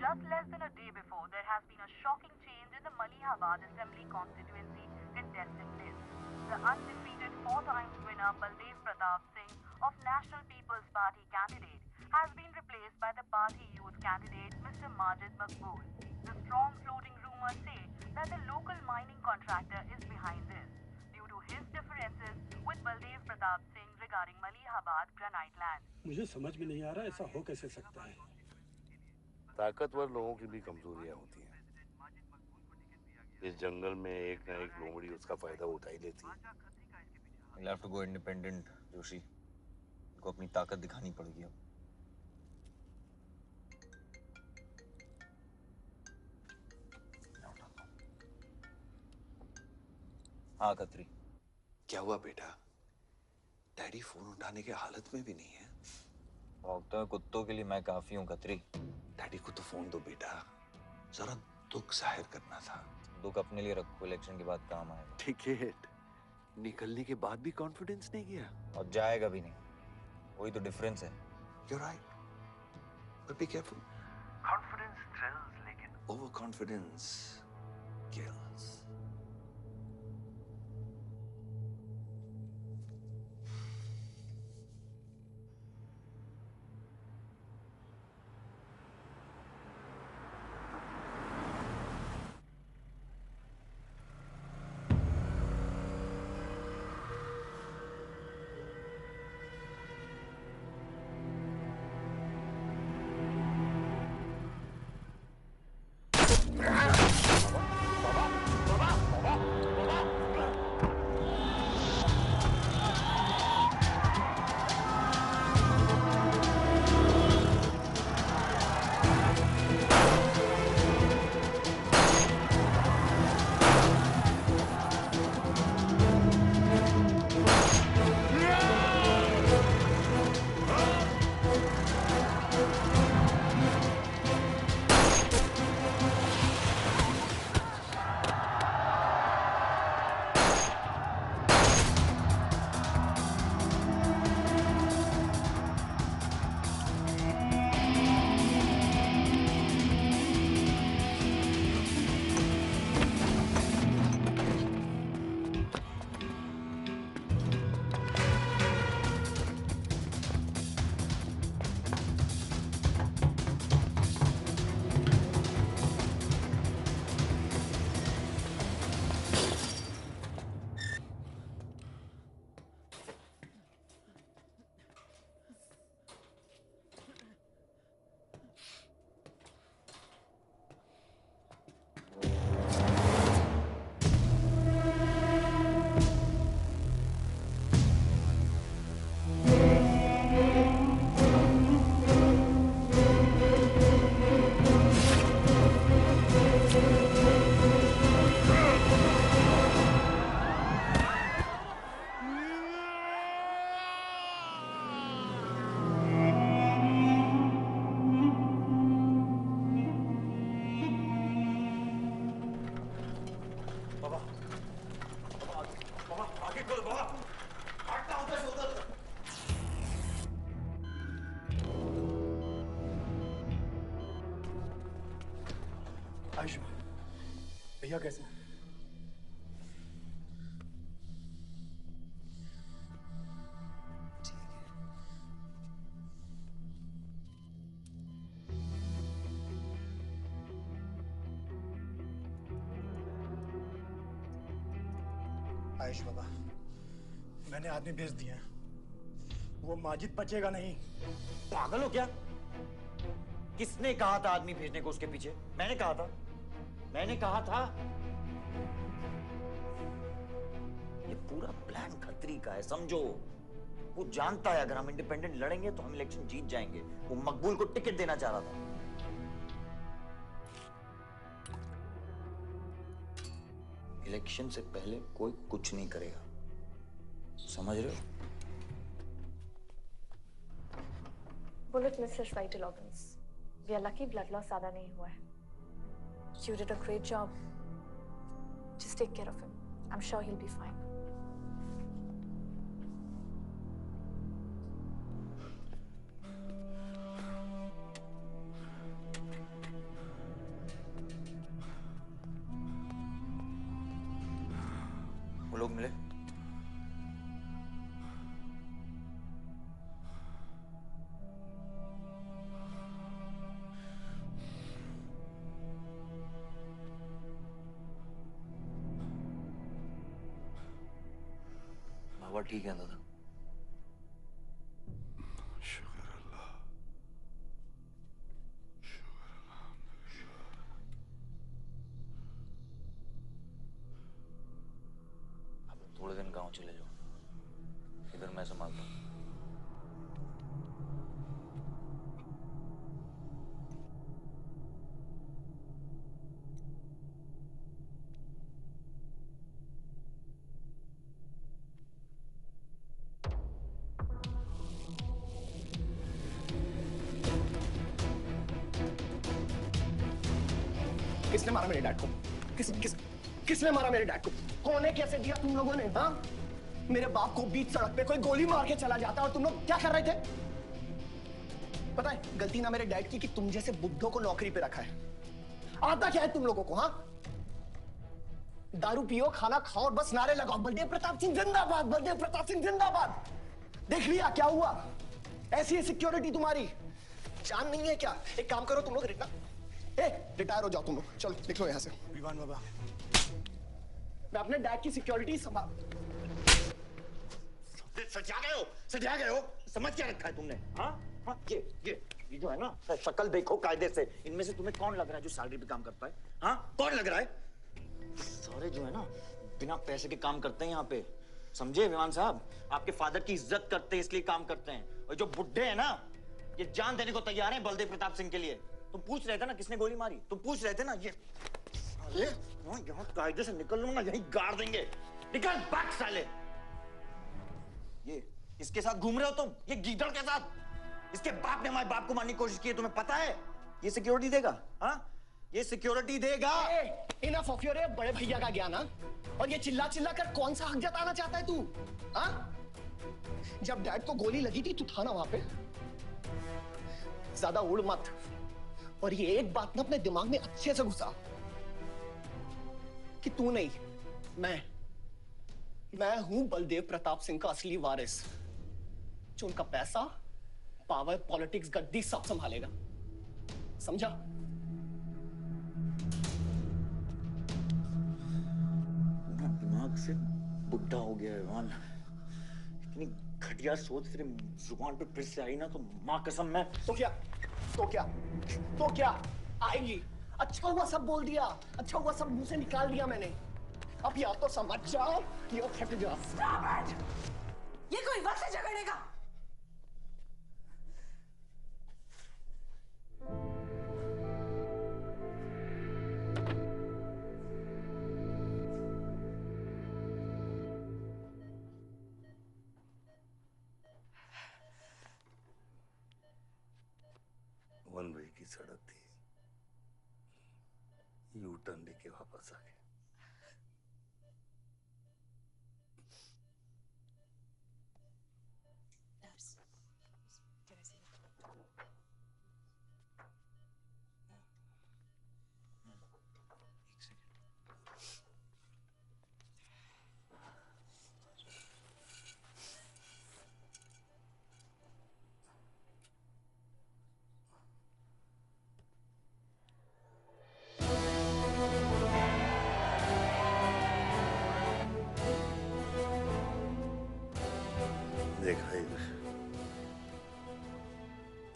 Just less than a day before, there has been a shocking change in the Malihabad Assembly constituency contestant list. The undefeated 4 times winner Baldev Pratap Singh of National People's Party candidate has been replaced by the party youth candidate Mr. Majid Maqbool. The strong floating rumors say that the local mining contractor is behind this due to his differences with Baldev Pratap Singh regarding Malihabad granite land. मुझे समझ में नहीं आ रहा ऐसा हो कैसे सकता है। ताकतवर लोगों की भी कमजोरियां होती हैं। इस जंगल में एक ना एक लोमड़ी उसका फायदा उठा ही लेती है। You'll have to go independent, Joshi. इनको अपनी ताकत दिखानी पड़ेगी अब। हाँ खत्री। क्या हुआ बेटा? डैडी फोन उठाने के हालत में भी नहीं है। भौंकते हुए कुत्तों के लिए मैं काफी हूँ खत्री। डैडी को तो फोन दो बेटा, जरा दुख जाहिर करना था। दुख अपने लिए रखो, इलेक्शन के बाद काम आएगा। टिकट निकलने के बाद भी कॉन्फिडेंस नहीं गया और जाएगा भी नहीं, वही तो डिफरेंस है। You're right, but be careful. Confidence thrills, लेकिन overconfidence kills. आयुष भैया कैसे हैं? आयुष बाबा, मैंने आदमी भेज दिए हैं। वो माजिद बचेगा नहीं। पागल हो क्या? किसने कहा था आदमी भेजने को उसके पीछे? मैंने कहा था। ये पूरा प्लान खतरी का है, समझो। वो जानता है अगर हम इंडिपेंडेंट लड़ेंगे तो हम इलेक्शन जीत जाएंगे। वो मकबूल को टिकट देना चाह रहा था। इलेक्शन से पहले कोई कुछ नहीं करेगा, समझ रहे हो? Bullet missed his vital organs. We are lucky blood loss ज़्यादा नहीं हुआ है. You did a great job. Just take care of him. I'm sure he'll be fine. वो लोग मिले? बाबा ठीक है दादा? शुक्र अल्लाह। आप थोड़े दिन गांव चले जाओ, इधर मैं संभालता हूँ। किसने मारा मेरे डैड को? किसने मारा मेरे डैड को? कौन है? कैसे दिया तुम लोगों ने? हाँ, मेरे बाप को बीच सड़क पे कोई गोली मार के चला जाता और तुम लोग क्या कर रहे थे? पता है गलती ना मेरे डैड की कि तुम जैसे बुड्ढों को नौकरी पे रखा है। आता क्या है तुम लोगों को? हाँ, दारू पियो, खाना खाओ और बस नारे लगाओ, बलदेव प्रताप सिंह जिंदाबाद, बलदेव प्रताप सिंह जिंदाबाद। देख लिया क्या हुआ? ऐसी है सिक्योरिटी तुम्हारी। जान नहीं है क्या? एक काम करो तुम लोग, रिटायर हो जाओ तुम लोग। चलो निकलो यहाँ से। विवान बाबा, मैं अपने डैड की सिक्योरिटी संभाल। सजा गए हो? समझ क्या रखा है तुमने? हाँ हाँ, ये जो है ना, शक्ल देखो कायदे से। इनमें से तुम्हें कौन लग रहा है जो सैलरी पे काम करता है? हाँ, कौन लग रहा है? सारे जो है ना बिना पैसे के काम करते हैं यहाँ पे, समझे विमान साहब? आपके फादर की इज्जत करते हैं इसलिए काम करते हैं। और जो बुड्ढे हैं ना, ये जान देने को तैयार हैं बलदेव प्रताप सिंह के लिए। तुम पूछ रहे थे ना किसने गोली मारी? तुम पूछ रहे थे ना? ये अरे यहाँ कायदे से निकल लूंगा, यहीं गाड़ देंगे। निकल भाग साले। ये इसके साथ घूम रहे हो तुम, ये गीदड़ के साथ। इसके बाप ने हमारे बाप को मारने की कोशिश की है, तुम्हें पता है? ये सिक्योरिटी देगा? हाँ, ये सिक्योरिटी देगा। इनफ ऑफ योर बड़े भैया का ज्ञान। और ये चिल्ला चिल्ला कर कौन सा हक जताना चाहता है तू? हाँ, जब डैड को गोली लगी थी तू था ना वहां पे? ज्यादा उड़ मत। और ये एक बात ना अपने दिमाग में अच्छे से घुसा कि तू नहीं, मैं हूं बलदेव प्रताप सिंह का असली वारिस, जो उनका पैसा, पावर, पॉलिटिक्स, गद्दी सब संभालेगा। समझा? दिमाग से बुढ़ा हो गया है विमान। इतनी घटिया सोच तेरे जुबान पे फिर से आई ना तो मां कसम मैं तो क्या आएगी? अच्छा हुआ सब बोल दिया, अच्छा हुआ सब मुंह से निकाल दिया मैंने। अब या तो समझ जाओ या फट जाओ। ये कोई वक्त है झगड़ने का? वन वे की सड़क थी, यू टर्न लेके वापस आ गए।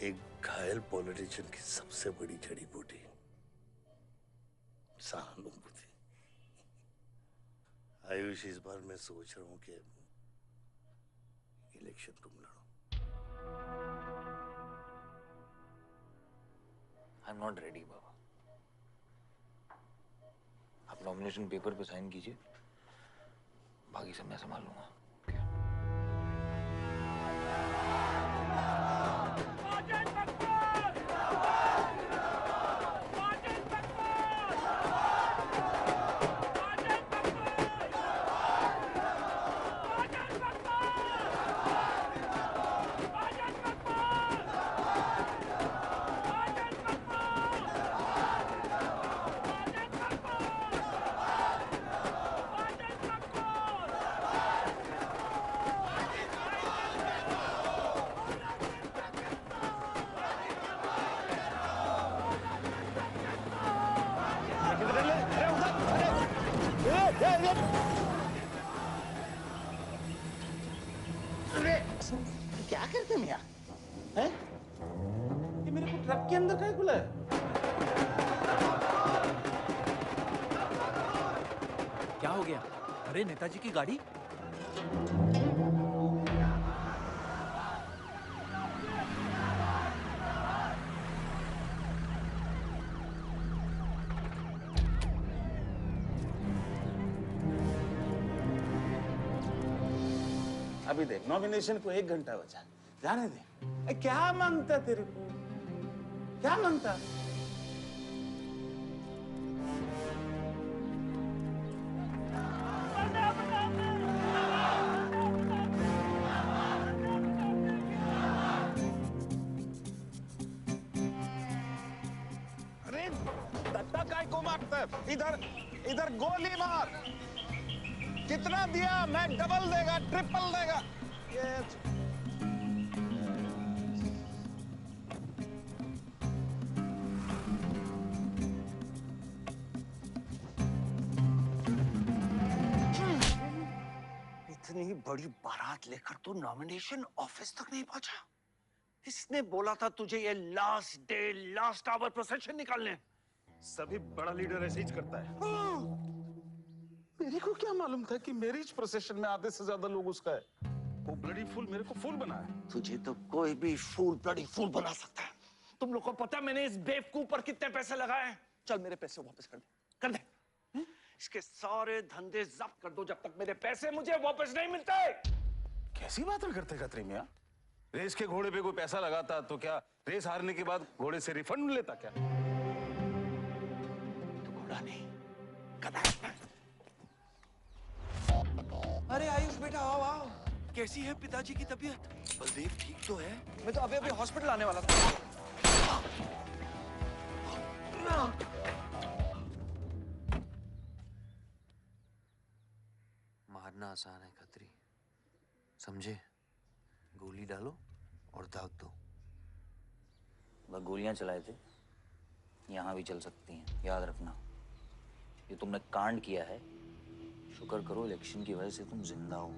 एक घायल पॉलिटिशियन की सबसे बड़ी जड़ी बूटी सहानुभूति। आयुष, इस बार मैं सोच रहा हूं कि इलेक्शन तुम लड़ो। आई एम नॉट रेडी बाबा। आप नॉमिनेशन पेपर पे साइन कीजिए, बाकी सब मैं संभाल लूंगा। क्या करते हैं यहाँ? हैं? ये मेरे को ट्रक के अंदर कहीं खुला है? क्या हो गया? अरे नेताजी की गाड़ी। अभी देख, नॉमिनेशन को 1 घंटा बचा, जाने दे। क्या मांगता तेरे को? क्या मांगता? अरे दत्ता काय को मारता? इधर इधर गोली मार। कितना दिया? मैं डबल देगा, ट्रिपल देगा। ये इतनी बड़ी बारात लेकर तू नॉमिनेशन ऑफिस तक नहीं पहुंचा। इसने बोला था तुझे ये last day last hour procession निकालने। सभी बड़ा लीडर ऐसे ही करता है। मेरे को क्या मालूम था कि मैरिज प्रोसेशन में आधे से ज्यादा लोग उसका है। वो ब्लडी फूल मेरे को फूल बना है। तुझे तो कोई भी फूल ब्लडी फूल बना सकता है। तुम लोग को पता है मैंने इस बेवकूफ पर कितने पैसे लगाए हैं? चल मेरे पैसे वापस कर दे, कर दे। इसके सारे धंधे जब्त कर दो जब तक मेरे पैसे मुझे वापस नहीं मिलते। कैसी बातें करते खत्री मियां? रेस के घोड़े पे कोई पैसा लगाता तो क्या रेस हारने के बाद घोड़े से रिफंड लेता क्या? तो घोड़ा नहीं, गधा। अरे आयुष बेटा, आओ आओ। कैसी है पिताजी की तबीयत? बलदेव ठीक तो है? मैं तो अभी हॉस्पिटल आने वाला था। मारना आसान है खत्री, समझे? गोली डालो और दाग दो। वह गोलियां चलाए थे, यहां भी चल सकती हैं, याद रखना। ये तुमने कांड किया है, शुक्र करो इलेक्शन की वजह से तुम जिंदा हो।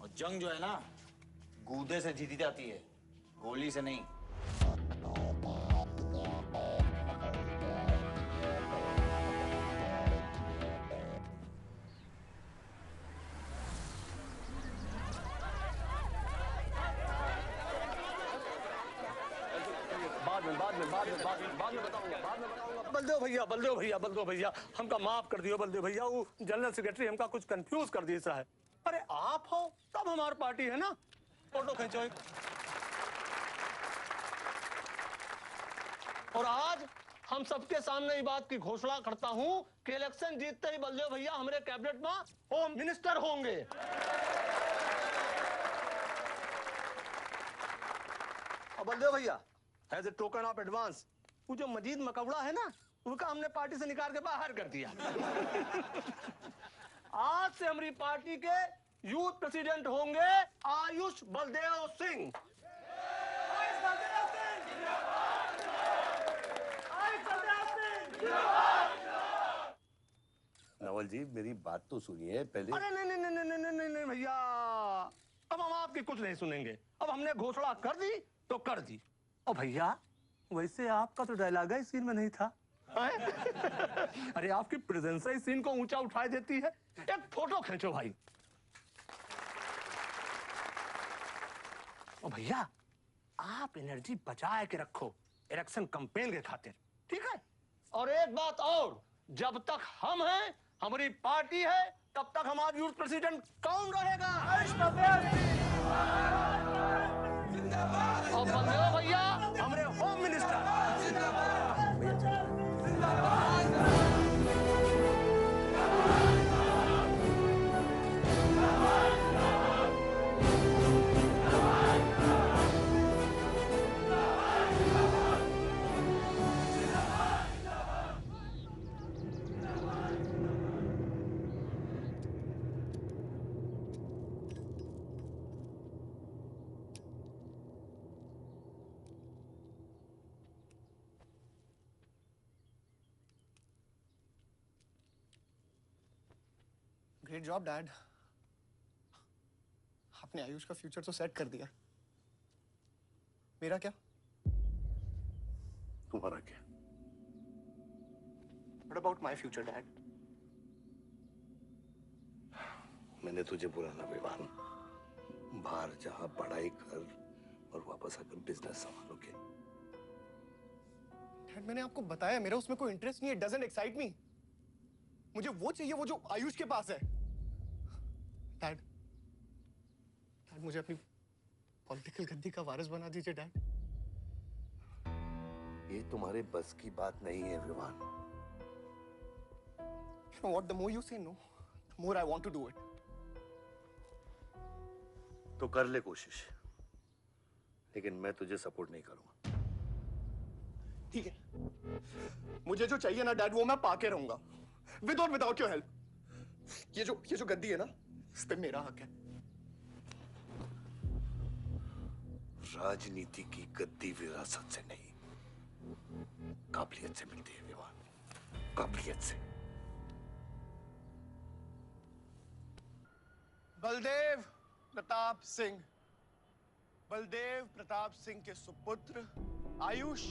और जंग जो है ना, गूदे से जीती जाती है, गोली से नहीं। बाद में बताऊंगा। बलदेव भैया हमका माफ कर दियो। बलदेव भैया वो जनरल सेक्रेटरी हमका कुछ कंफ्यूज कर दिया है। अरे आप हो तब हमारी पार्टी है ना। फोटो खींचो। और आज हम सबके सामने ये बात की घोषणा करता हूं कि इलेक्शन जीतते ही बलदेव भैया हमारे कैबिनेट में होम मिनिस्टर होंगे। और बलदेव भैया as a token of advance वो जो मजीद मकबड़ा है ना, उनका हमने पार्टी से निकाल के बाहर कर दिया। आज से हमारी पार्टी के यूथ प्रेसिडेंट होंगे आयुष बलदेव सिंह। नावल जी, मेरी बात तो सुनिए पहले। अरे नहीं नहीं नहीं नहीं नहीं नहीं नहीं भैया, अब हम आपकी कुछ नहीं सुनेंगे। अब हमने घोषणा कर दी तो कर दी। और भैया वैसे आपका तो डायलॉग इस सीन में नहीं था। अरे आपकी प्रेजेंस इस सीन को ऊंचा उठा देती है। एक फोटो खींचो भाई। और भैया आप एनर्जी बचा के रखो इलेक्शन कैंपेन के खातिर, ठीक है? और एक बात और, जब तक हम हैं, हमारी पार्टी है, तब तक हमारा यूथ प्रेसिडेंट कौन रहेगा? और बंदे हो भैया हमारे home minister. Great job dad. आपने आयुष का फ्यूचर तो सेट कर दिया। मेरा क्या? तुम्हारा क्या? What about my future, Dad? मैंने तुझे बोला ना विवान, बाहर जहां पढ़ाई कर और वापस आकर बिजनेस संभालोगे। डैड मैंने आपको बताया मेरा उसमें कोई इंटरेस्ट नहीं है। Doesn't excite me. मुझे वो चाहिए वो जो आयुष के पास है। डैड मुझे अपनी पॉलिटिकल गद्दी का वारिस बना दीजिए डैड। ये तुम्हारे बस की बात नहीं है Vivaan. You know what? The more you say no, the more I want to do it. तो कर ले कोशिश, लेकिन मैं तुझे सपोर्ट नहीं करूंगा। ठीक है, मुझे जो चाहिए ना डैड वो मैं पाके रहूंगा, विद और विदाउट योर हेल्प। ये जो गद्दी है ना, इस पे मेरा हक है। राजनीति की गद्दी विरासत से नहीं, काबिलियत से मिलती है विवान, काबिलियत से। बलदेव प्रताप सिंह, बलदेव प्रताप सिंह के सुपुत्र आयुष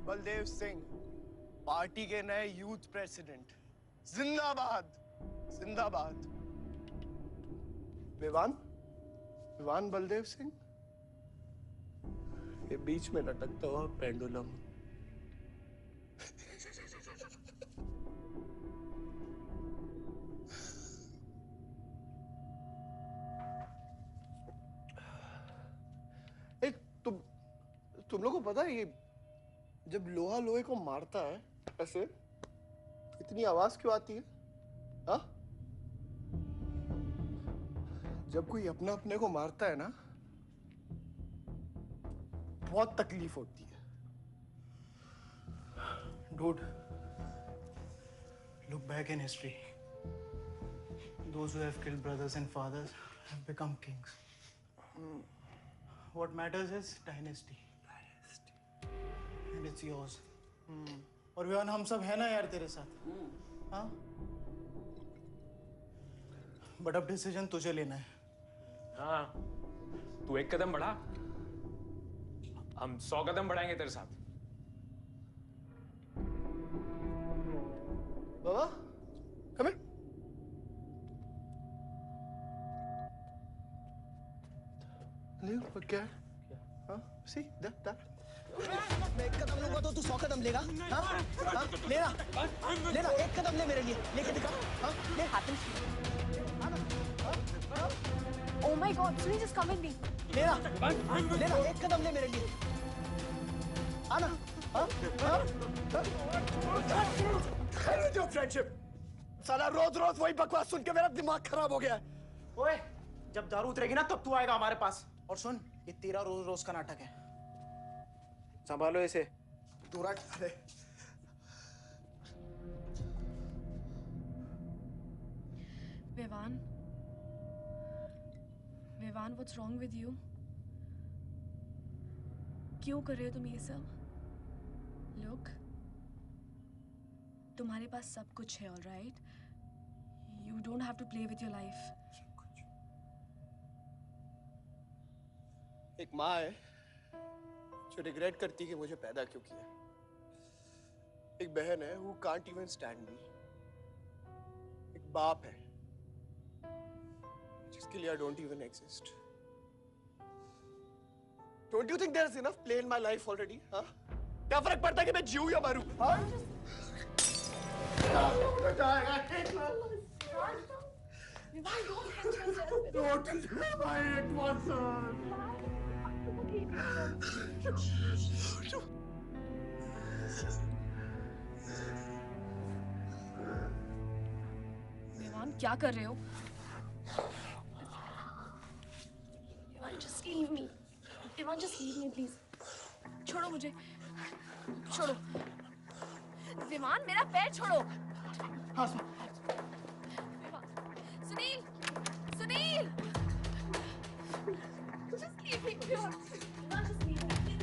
बलदेव सिंह, पार्टी के नए यूथ प्रेसिडेंट। जिंदाबाद जिंदाबाद। विवान बलदेव सिंह, ये बीच में लटकता हुआ पेंडुलम। तुम लोगों को पता है ये जब लोहा लोहे को मारता है ऐसे, इतनी आवाज क्यों आती है? हाँ? जब कोई अपना अपने को मारता है ना, बहुत तकलीफ होती है। Dude, look back in history. Those who have killed brothers and fathers have become kings. What matters is dynasty. And it's yours. और विवान हम सब है ना यार तेरे साथ, हाँ? बट अब डिसीजन तुझे लेना है। हाँ, तू एक कदम बढ़ा, हम 100 कदम बढ़ाएंगे तेरे साथ। बाबा, come here. Leo, क्या? हाँ, see that. मैं एक कदम लूंगा तो तू 100 कदम लेगा? हाँ? हाँ? लेना, एक कदम ले मेरे लिए, लेके दिखा। हाँ? ले हाथ में। Oh my God, Sunny, just come with me. लेना, एक कदम ले मेरे लिए। आना, हाँ? खैर जो फ्रेंडशिप, साला रोज वही बकवास सुन के मेरा दिमाग खराब हो गया है। ओए, जब दारू उतरेगी ना तब तू आएगा हमारे पास। और सुन, ये तेरा रोज का नाटक है, संभालो इसे। दूरा अरे Vivaan, what's wrong with you? क्यों कर रहे हो तुम ये सब? Look, तुम्हारे पास सब कुछ है, all right? don't have to play with your life. एक माँ है जो रिग्रेट करती है कि मुझे पैदा क्यों किया। एक बहन है who can't even stand me. एक बाप है जिसके लिए I don't even exist. Don't you think there's enough play in my life already? हाँ? क्या फर्क पड़ता है कि मैं जीऊँ या मरूँ? हाँ? Don't I hate my son. Vivaan क्या कर रहे हो? Vivaan just leave me. Vivaan just leave me please. छोड़ो मुझे. छोड़ो. विवान मेरा पैर छोड़ो. हाँ Sunil. Sunil. Just leave me. Vivan, just leave me.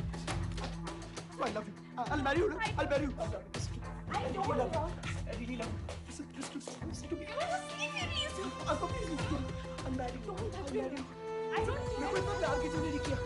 I love you. I'll marry you. I'll marry you. I don't love you. I really love you. Listen to me. Vivan, just leave me please. Please listen to me. I'll marry you. I'll marry you. I don't love you. मैं कोई इतना प्यार किसी ने नहीं किया।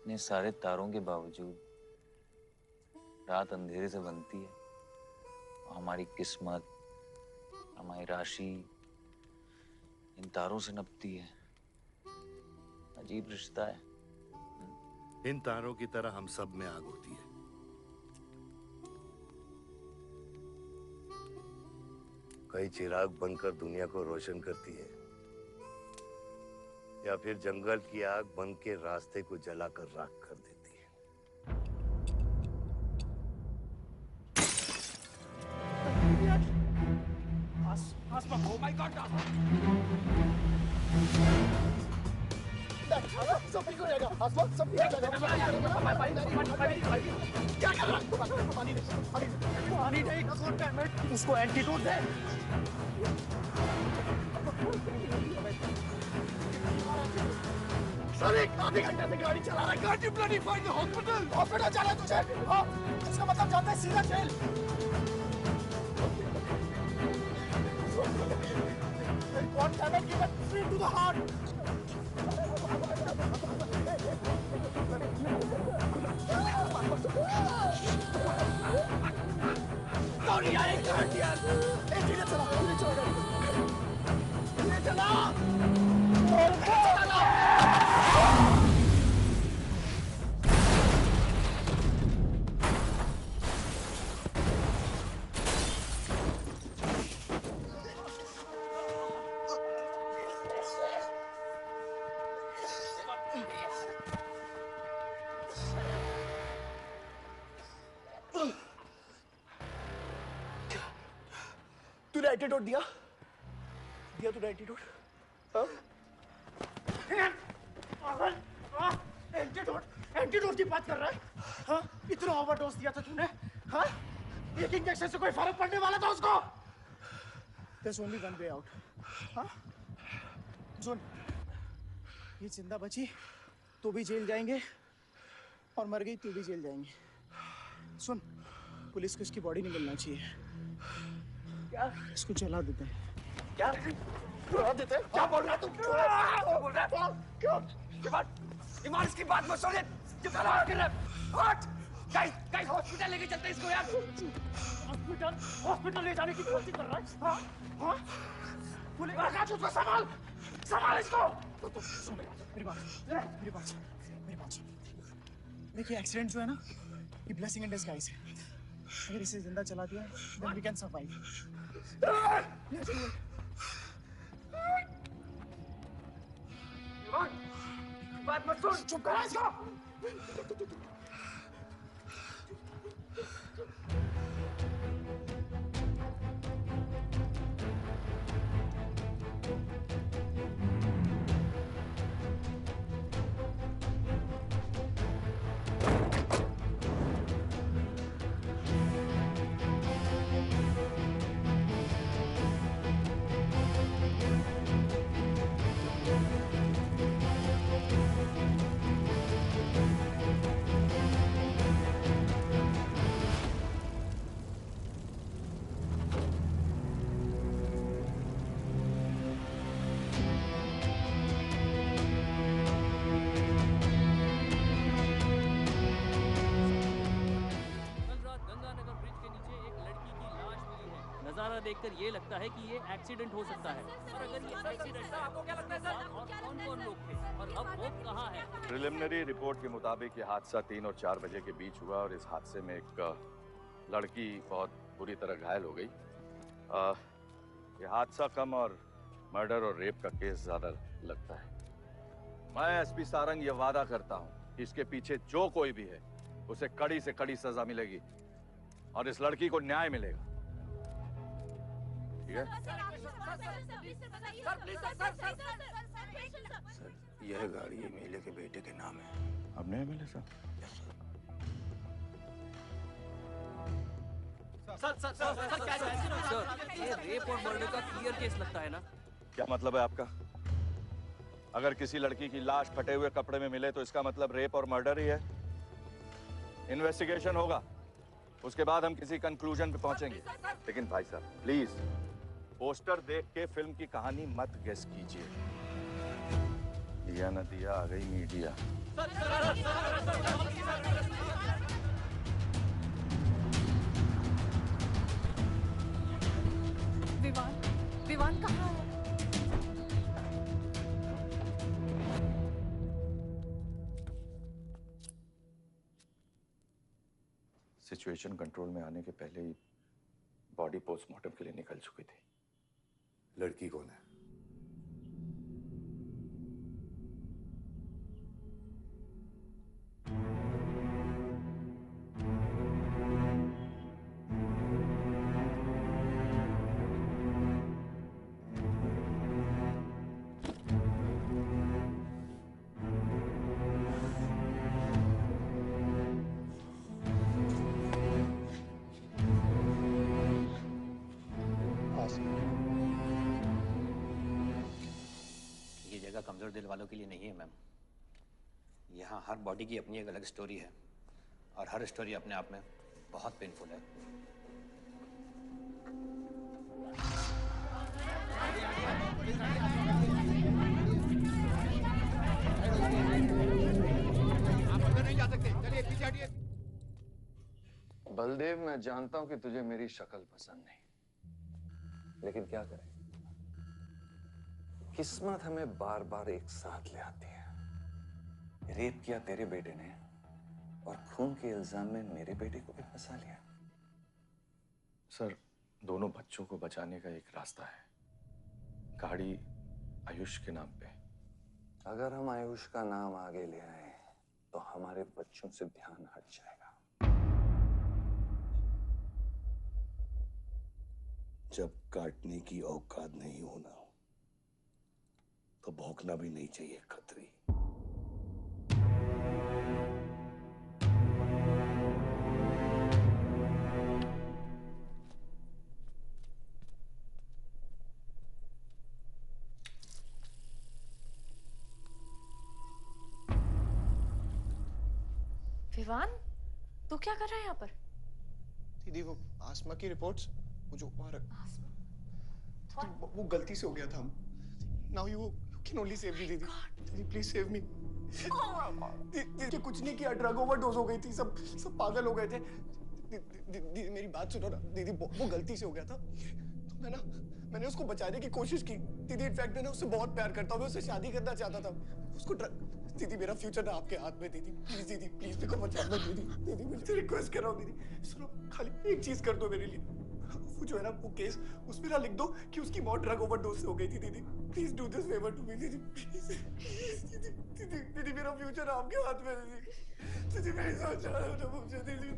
इतने सारे तारों के बावजूद रात अंधेरे से बनती है। हमारी किस्मत, हमारी राशि इन तारों से नपती है। अजीब रिश्ता है। इन तारों की तरह हम सब में आग होती है। कई चिराग बनकर दुनिया को रोशन करती है, या फिर जंगल की आग बन के रास्ते को जलाकर राख कर देती है। Oh my God! सब ठीक हो जाएगा। आसमान सब ठीक हो जाएगा। क्या कर रहा है? पानी नहीं। उसको एंटीडोट दे। सर एक आधे घंटे से गाड़ी चला रहा है। Can't you bloody find the hospital? Hospital जाना है तुझे? हाँ, इसका मतलब जाता है सीधा jail. God damn it, give it straight to the heart. Sorry, I can't hear. Hey, धीरे चला गाड़ी। धीरे चला। तूने एंटीडोट दिया तूने एंटीडोट? हाँ? एंटीडोट की बात कर रहा है? हाँ? इतना ओवरडोज दिया था तूने? हाँ? एक इंजेक्शन से कोई फर्क पड़ने वाला था उसको? There's only one way out. हाँ? सुन, ये जिंदा बची तो भी जेल जाएंगे और मर गई तो भी जेल जाएंगे। सुन, पुलिस को इसकी बॉडी नहीं मिलना चाहिए। क्या? इसको जला देते हैं। क्या? जला देते हैं? क्या बोल रहा है तू? क्या बोल रहा है? क्यों? ईमान इसकी बात मत सुनिए। कितना लगा कर रहा है? हट! गाइस हॉस्पिटल लेके चलते हैं इसको यार। हॉस्पिटल ले जाने की कोशिश कर रहा है? हाँ? हाँ? पुलिस काट उसको संभाल इसको। सुन मेरी बात। देखिए एक्सीडेंट जो है ना, ये ब्लेसिंग इन डिस्गाइज है। अगर इसे जिंदा चला दिया, then we can survive. बात मत सुन। चुप करा इसको। नजारा देखकर ये लगता है कि ये एक्सीडेंट हो सकता है। और अगर ये एक्सीडेंट था, आपको क्या लगता है सर? और कौन-कौन लोग थे और अब वो कहाँ है? प्रिलिमिनरी रिपोर्ट के मुताबिक ये हादसा 3 और 4 बजे के बीच हुआ और इस हादसे में एक लड़की बहुत बुरी तरह घायल हो गई। ये हादसा कम और मर्डर और रेप का केस ज्यादा लगता है। मैं एसपी सारंग ये वादा करता हूँ कि इसके पीछे जो कोई भी है उसे कड़ी से कड़ी सजा मिलेगी और इस लड़की को न्याय मिलेगा। ठीक है? सर, यह गाड़ी एमएलए के बेटे के नाम है। अब नहीं मिले सर? सर, ये रेप और मर्डर का क्लियर केस लगता है ना? क्या मतलब है आपका? अगर किसी लड़की की लाश फटे हुए कपड़े में मिले तो इसका मतलब रेप और मर्डर ही है। इन्वेस्टिगेशन होगा, उसके बाद हम किसी कंक्लूजन पे पहुंचेंगे। लेकिन भाई साहब प्लीज पोस्टर देख के फिल्म की कहानी मत गेस कीजिए। दिया न दिया, आ गई मीडिया। विवान कहाँ है? सिचुएशन कंट्रोल में आने के पहले ही बॉडी पोस्टमार्टम के लिए निकल चुकी थी। लड़की कौन है? कमजोर दिल वालों के लिए नहीं है मैम। यहाँ हर बॉडी की अपनी एक अलग स्टोरी है और हर स्टोरी अपने आप में बहुत पेनफुल है। आप अंदर नहीं जा सकते, चलिए पीछे हटिए। बलदेव, मैं जानता हूं कि तुझे मेरी शक्ल पसंद नहीं, लेकिन क्या करें, किस्मत हमें बार बार एक साथ ले आती है। रेप किया तेरे बेटे ने और खून के इल्जाम में मेरे बेटे को भी फंसा लिया। सर, दोनों बच्चों को बचाने का एक रास्ता है, गाड़ी आयुष के नाम पे। अगर हम आयुष का नाम आगे ले आए तो हमारे बच्चों से ध्यान हट जाएगा। जब काटने की औकात नहीं होना तो भौंकना भी नहीं चाहिए खतरी। विवान, तू क्या कर रहा है यहाँ पर? दीदी वो आसमा की रिपोर्ट्स, वो जो वहाँ वो गलती से हो गया था। Now you can only save me, दीदी। दीदी please save me। दीदी कुछ नहीं किया, ड्रग ओवरडोज हो गई थी, सब पागल हो गए थे। दीदी मेरी बात सुनो ना, दीदी वो गलती से हो गया था। तो मैंने उसको बचाने की कोशिश की। दीदी इनफैक्ट मैं उससे बहुत प्यार करता हूँ, मैं उससे शादी करना चाहता था। उसको दीदी मेरा फ्यूचर ना आपके हाथ में। दीदी प्लीज मेरे को बचा दो दीदी। दीदी मुझे रिक्वेस्ट कर रहा हूँ दीदी, सुनो खाली एक चीज कर दो मेरे लिए। वो जो है ना वो केस, उसमें ना लिख दो कि उसकी मौत ड्रग ओवरडोज से हो गई थी। दीदी please do this favour to me दीदी, प्लीज दीदी मेरा मेरा फ्यूचर आपके हाथ में नहीं। तुझे नहीं सोच रहा हूँ मुझे नहीं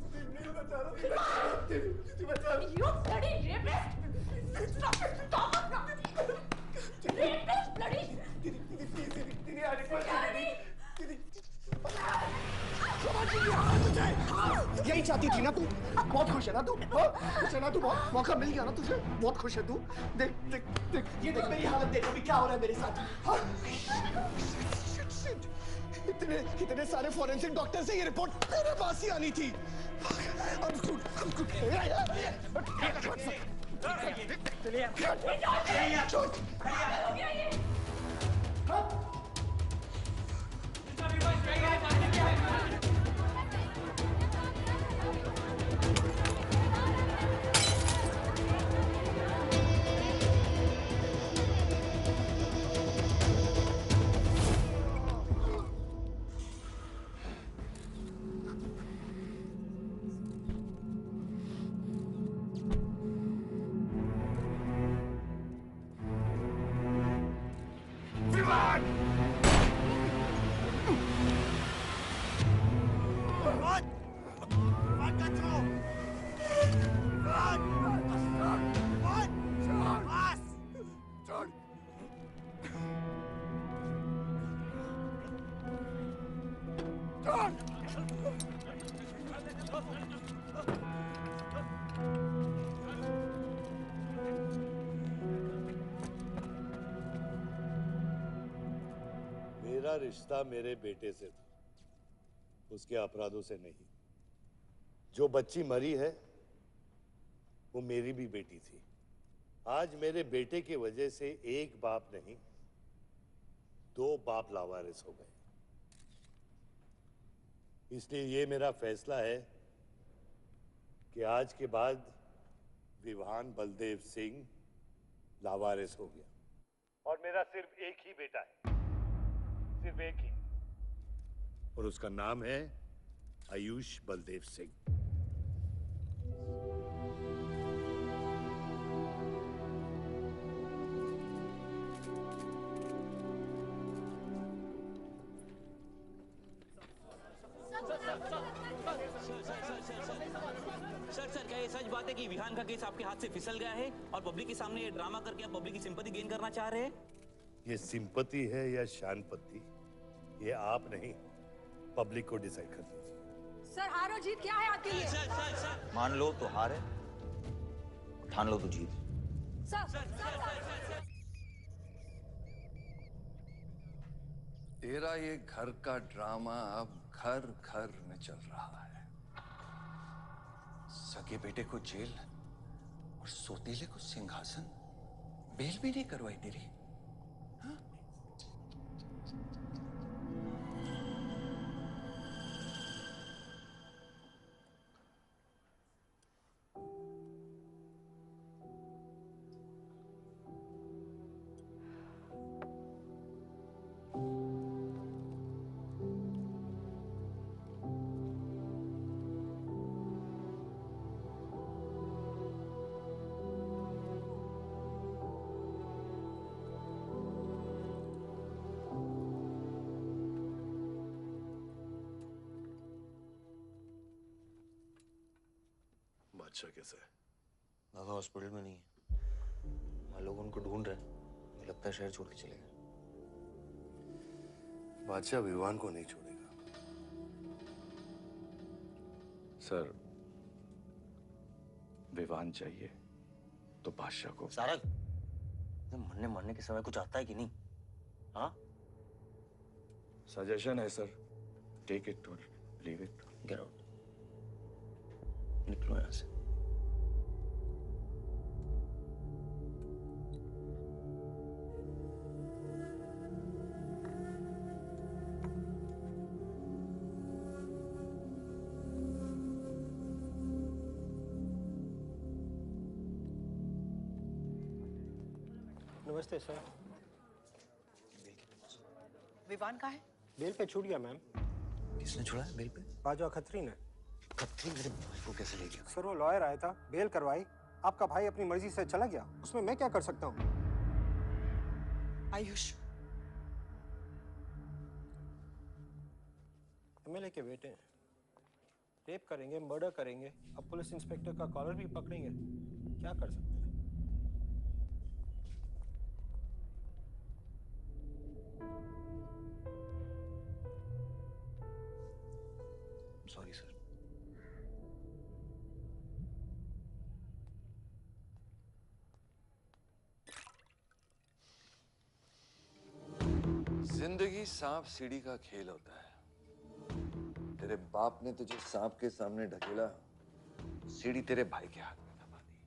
बता रहा। तुझे बता रहा। You bloody rapist! Stop it! Stop it! Rapist! Bloody! तेरी आने पर यही चाहती थी ना तू? बहुत खुश है ना तू? खुश है ना तू? बहुत मौका मिल गया ना तुझे? बहुत खुश है तू? देख देख देख ये देख मेरी हालत देख अभी क्या हो रहा है मेरे साथ। इतने सारे फॉरेंसिक डॉक्टर से ये रिपोर्ट मेरे पास ही आनी थी। मेरा रिश्ता मेरे बेटे से था, उसके अपराधों से नहीं। जो बच्ची मरी है वो मेरी भी बेटी थी। आज मेरे बेटे की वजह से एक बाप नहीं 2 बाप लावारिस हो गए। इसलिए ये मेरा फैसला है कि आज के बाद विवान बलदेव सिंह लावारिस हो गया और मेरा सिर्फ एक ही बेटा है, सिर्फ एक ही, और उसका नाम है आयुष बलदेव सिंह। सर क्या ये सच बात है कि विहान का केस आपके हाथ से फिसल गया है और पब्लिक के सामने ये ड्रामा करके आप पब्लिक की सिंपैथी गेन करना चाह रहे हैं? ये सिंपैथी है या शानपत्ती, ये आप नहीं पब्लिक को डिसाइड कर दीजिए। सर हार और जीत क्या है आपके लिए? मान लो तो हार है, ठान लो तो जीत। सर तेरा ये घर का ड्रामा अब घर घर में चल रहा है। सगे बेटे को जेल और सोतीले को सिंहासन, बेल भी नहीं करवाई तेरी। बादशाह कैसा है? बाबा हॉस्पिटल में नहीं है, हम लोग उनको ढूंढ रहे हैं, मुझे लगता है शहर छोड़ के चले गए। बादशाह विवान को नहीं छोड़ेगा। सर विवान चाहिए तो बादशाह को। सारंग, मरने के समय कुछ आता है कि नहीं? हाँ? सजेशन है सर, टेक इट और लीव इट। गेट आउट, निकलो यहाँ से। नमस्ते सर। विवान कहाँ है? बेल पे छूट गया मैम। किसने छुड़ा है बेल पे? बाजवा खत्री ने। खत्री मेरे भाई को कैसे ले गया? सर वो लॉयर आया था, बेल करवाई, आपका भाई अपनी मर्जी से चला गया, उसमें मैं क्या कर सकता हूँ? आयुष, एमएलए के बेटे हैं, रेप करेंगे, मर्डर करेंगे, अब पुलिस इंस्पेक्टर का कॉलर भी पकड़ेंगे, क्या कर सकते हैं? Sorry sir. जिंदगी सांप सीढ़ी का खेल होता है। तेरे बाप ने तुझे सांप के सामने ढकेला, सीढ़ी तेरे भाई के हाथ में दबा दी।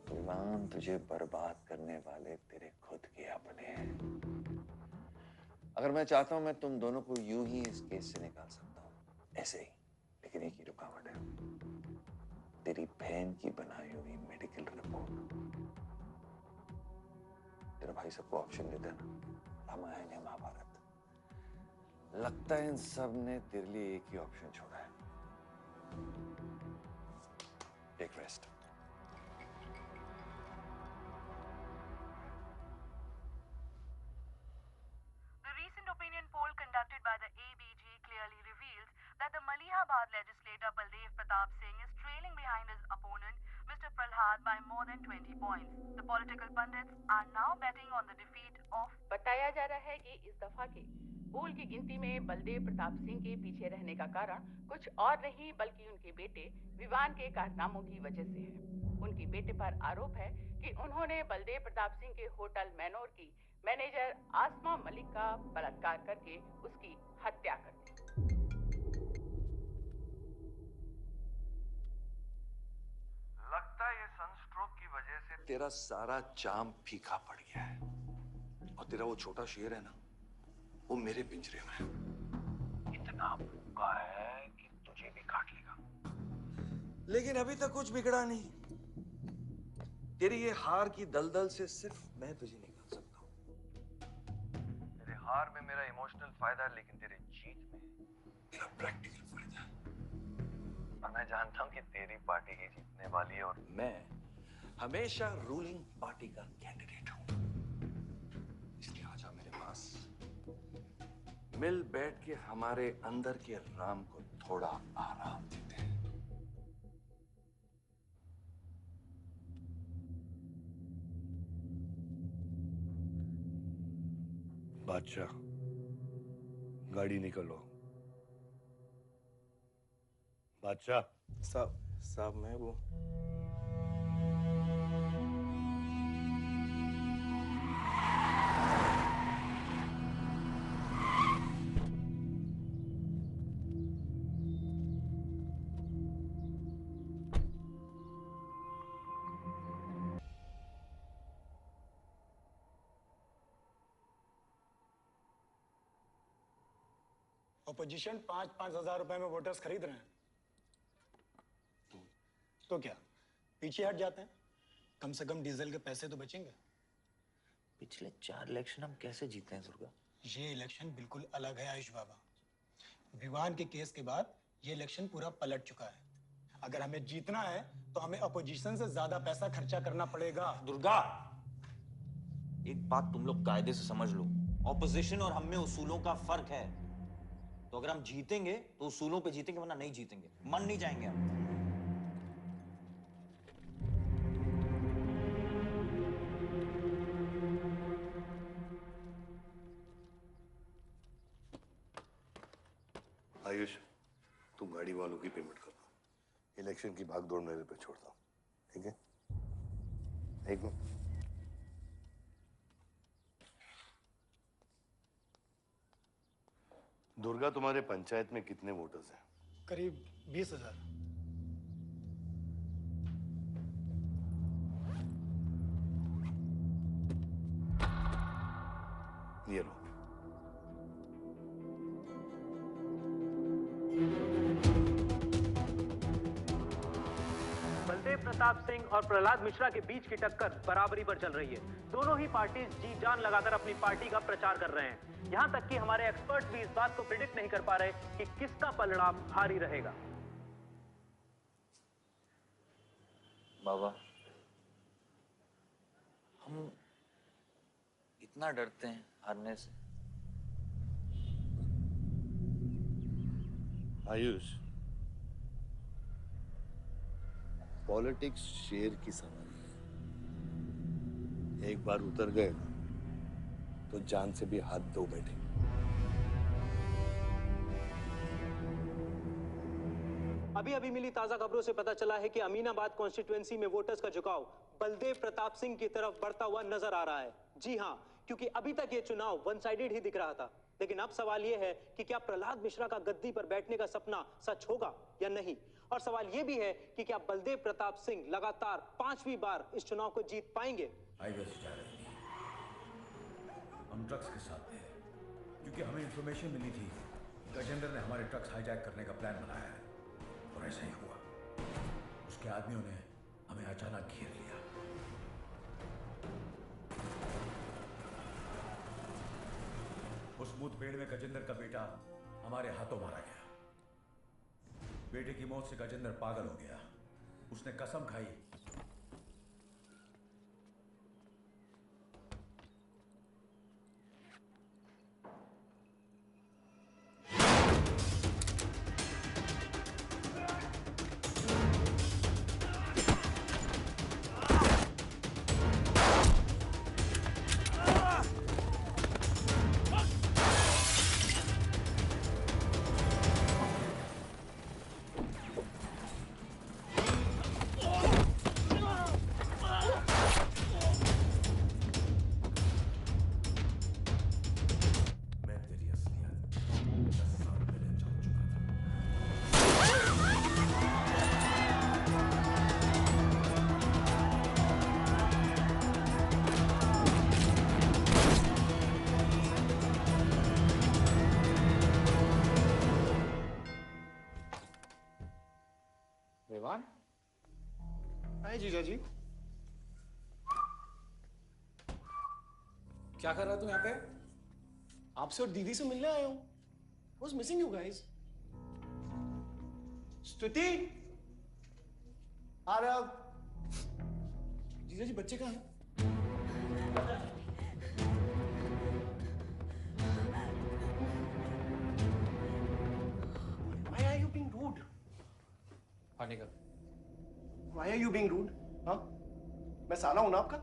गुलाम तुझे बर्बाद करने वाले तेरे खुद के अपने हैं। अगर मैं चाहता हूं, मैं तुम दोनों को यूं ही इस केस से निकाल सकता हूं, ऐसे ही। लेकिन एक ही रुकावट है, तेरी बहन की बनाई हुई मेडिकल रिपोर्ट। तेरा भाई सबको ऑप्शन देता है ना, रामायण या महाभारत। लगता है इन सब ने तेरे लिए एक ही ऑप्शन छोड़ा है, take rest. The recent opinion poll conducted by the ABG clearly reveals that the Malihabad legislator Baldev Pratap Singh is trailing behind his opponent, Mr. Prahlad, by more than 20 points. The political pundits are now betting on the defeat of. बताया जा रहा है कि इस दफा के पोल की गिनती में बलदेव प्रताप सिंह के पीछे रहने का कारण कुछ और नहीं बल्कि उनके बेटे विवान के कारनामों की वजह से है। उनके बेटे पर आरोप है कि उन्होंने बलदेव प्रताप सिंह के होटल मैनोर की मैनेजर आसमा मलिक का बलात्कार करके उसकी हत्या कर दी। लगता है ये सनस्ट्रोक की वजह से तेरा सारा चाम फीका पड़ गया है, और तेरा वो छोटा शेर है ना, वो मेरे पिंजरे में है। इतना भूखा है कि तुझे भी काट लेगा। लेकिन अभी तक कुछ बिगड़ा नहीं। तेरी ये हार की दलदल से सिर्फ मैं तुझे निकाल सकता हूँ। तेरे हार में मेरा इमोशनल फायदा है, लेकिन तेरे जीत में मेरा प्रैक्टिकल फायदा है। और मैं जानता हूँ कि तेरी पार्टी ही जीतने वाली है, और मैं हमेशा रूलिंग पार्टी का कैंडिडेट हूँ। इसलिए आजा मेरे पास, मिल बैठ के हमारे अंदर के राम को थोड़ा आराम देते हैं। बादशाह, गाड़ी निकलो। बादशाह साहब मैं वो अपोजिशन 5-5 हजार रुपए में वोटर्स खरीद रहे हैं, तो क्या पीछे हट जाते हैं? कम से कम डीजल के पैसे तो बचेंगे। पिछले 4 इलेक्शन हम कैसे जीते हैं दुर्गा? ये इलेक्शन बिल्कुल अलग है आयुष बाबा। विवान के केस के बाद ये इलेक्शन पूरा पलट चुका है। अगर हमें जीतना है तो हमें अपोजिशन से ज्यादा पैसा खर्चा करना पड़ेगा। दुर्गा, एक बात तुम लोग कायदे से समझ लो, ऑपोजिशन और हम में उसूलों का फर्क है। तो अगर हम जीतेंगे तो उसूलों पे जीतेंगे, वरना नहीं जीतेंगे, मन नहीं जाएंगे हम। आयुष, तुम गाड़ी वालों की पेमेंट कर दो। इलेक्शन की भागदौड़ मेरे पे छोड़ता हूँ, ठीक है? एक मिनट। दुर्गा, तुम्हारे पंचायत में कितने वोटर्स हैं? करीब 20,000। ये लो। बलदेव प्रताप सिंह और प्रहलाद मिश्रा के बीच की टक्कर बराबरी पर चल रही है। दोनों ही पार्टी जी जान लगाकर अपनी पार्टी का प्रचार कर रहे हैं। यहां तक कि हमारे एक्सपर्ट भी इस बात को प्रिडिक्ट नहीं कर पा रहे कि किसका परिणाम भारी रहेगा। बाबा, हम इतना डरते हैं हारने से, आयुष, पॉलिटिक्स शेर की सवारी है। एक बार उतर गए ना तो जान से भी हाथ धो बैठे। अभी अभी मिली ताजा खबरों से पता चला है कि अमीनाबाद कॉन्स्टिट्यूएंसी में वोटर्स का झुकाव बलदेव प्रताप सिंह की तरफ बढ़ता हुआ नजर आ रहा है। जी हां, क्योंकि अभी तक ये चुनाव वन साइडेड ही दिख रहा था, लेकिन अब सवाल ये है कि क्या प्रहलाद मिश्रा का गद्दी पर बैठने का सपना सच होगा या नहीं। और सवाल ये भी है कि क्या बलदेव प्रताप सिंह लगातार 5वीं बार इस चुनाव को जीत पाएंगे। हम ट्रक्स के साथ थे क्योंकि हमें इंफॉर्मेशन मिली थी गजेंद्र ने हमारे ट्रक्स हाईजैक करने का प्लान बनाया है, और ऐसा ही हुआ। उसके आदमियों ने हमें अचानक घेर लिया। उस मुठभेड़ में गजेंद्र का बेटा हमारे हाथों मारा गया। बेटे की मौत से गजेंद्र पागल हो गया। उसने कसम खाई हाय जीजा जी। क्या कर रहा तू यहाँ पे? आपसे और दीदी से मिलने आया हूँ। Was missing you guys. स्तुति, आ रहे आप? जीजा जी बच्चे कहाँ हैं? Why are you being rude? बाहर निकल। Why are you being rude? हाँ? मैं साला हूं ना आपका?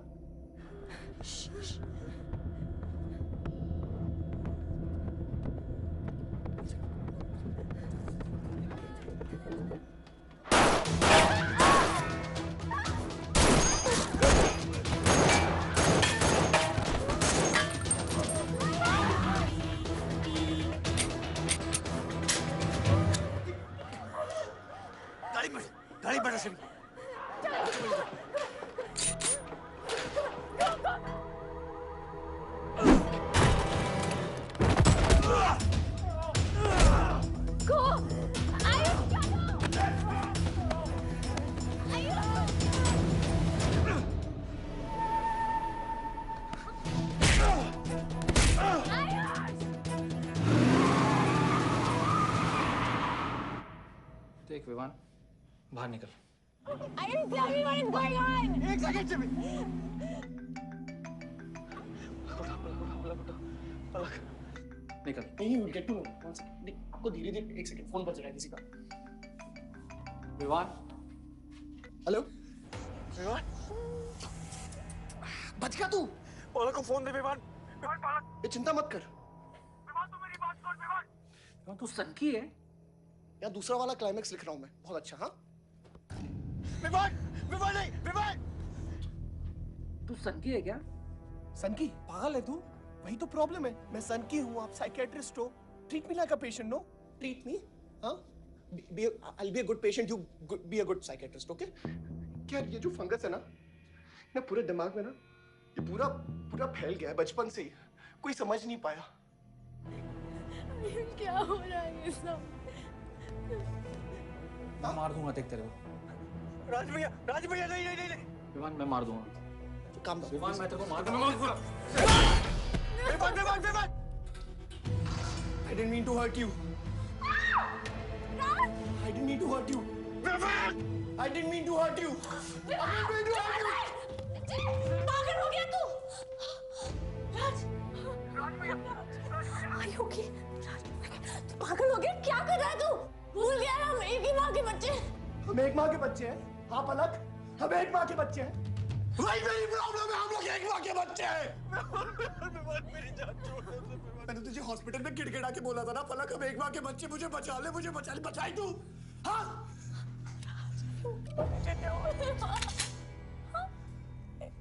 गाड़ी बढ़ा से देख विवान, बाहर निकल। I didn't tell you what is going on. एक सेकंड से भी। निकल। नहीं, you will get to know. One second. नहीं, आपको धीरे-धीरे एक सेकंड फोन बज रहा है किसी का। विवान। हेलो। विवान। बच गया तू। पलक को फोन दे विवान। विवान पलक। ये चिंता मत कर। विवान तू मेरी बात सुन विवान। विवान तू सनकी है? या दूसरा वाला क्लाइमेक्स लिख रहा हूँ मैं। बहुत अच्छा हाँ? विवान, विवान नहीं, विवान। तू सनकी है क्या? सनकी? पागल है तू? वही तो प्रॉब्लम है। मैं सनकी हूँ, आप साइकियाट्रिस्ट हो। Treat me like a patient, no? Treat me, हाँ? I'll be a good patient, you be a good psychiatrist, okay? क्या ये जो फंगस है ना पूरे दिमाग में ना, ये पूरा फैल गया है बचपन से ही। कोई समझ नहीं पाया। क्या हो रहा है ये सब? मैं मार दूंगा देख तेरे को। राज भैया नहीं। विवान मैं मार दूंगा। काम दो। विवान मैं तेरे को मार दूंगा। Vivaan. I didn't mean to hurt you. I didn't mean to hurt you. I didn't mean to hurt you. पागल हो गया तू? राज भैया। Are you okay? तू पागल हो गया? क्या कर रहा है तू? माँ के बच्चे हैं। हम एक माँ के बच्चे हैं। हाँ पलक, हम एक माँ के बच्चे हैं। वही मेरी प्रॉब्लम है, हम लोग एक माँ के बच्चे हैं। मेरी जान छोड़ दे। मैंने तुझे हॉस्पिटल में गिड़गिड़ा के बोला था ना पलक, हम एक माँ के बच्चे, मुझे बचा ले, मुझे बचा ले। बचाई तू? हाँ?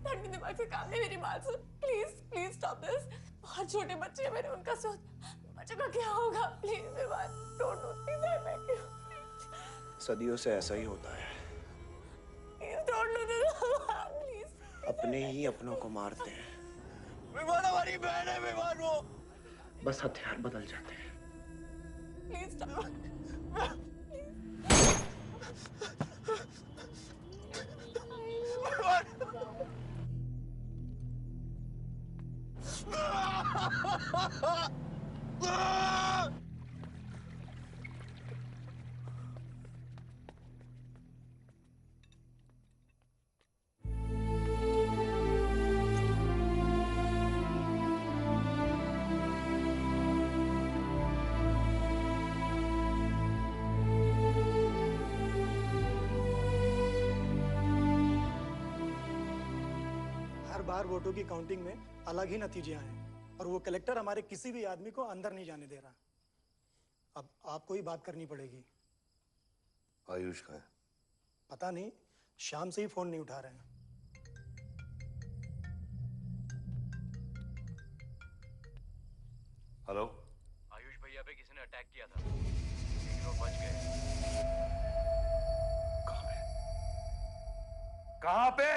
धड़की दिमाग से काम नहीं, मेरी बात सुन प्लीज, प्लीज स्टॉप दिस। बहुत छोटे बच्चे हैं मेरे, उनका सोच बच्चों का क्या होगा? Please Vivaan, don't do this, I beg you. सदियों से ऐसा ही होता है, please don't do this please. अपने ही अपनों को मारते हैं। विवान हमारी बहन है, विवान वो। बस हथियार बदल जाते हैं। Please stop. हर बार वोटों की काउंटिंग में अलग ही नतीजे आए और वो कलेक्टर हमारे किसी भी आदमी को अंदर नहीं जाने दे रहा। अब आपको ही बात करनी पड़ेगी। आयुष का है? पता नहीं, शाम से ही फोन नहीं उठा रहे हैं। हेलो, आयुष भैया पे किसी ने अटैक किया था, लेकिन वो बच गए। कहाँ पे?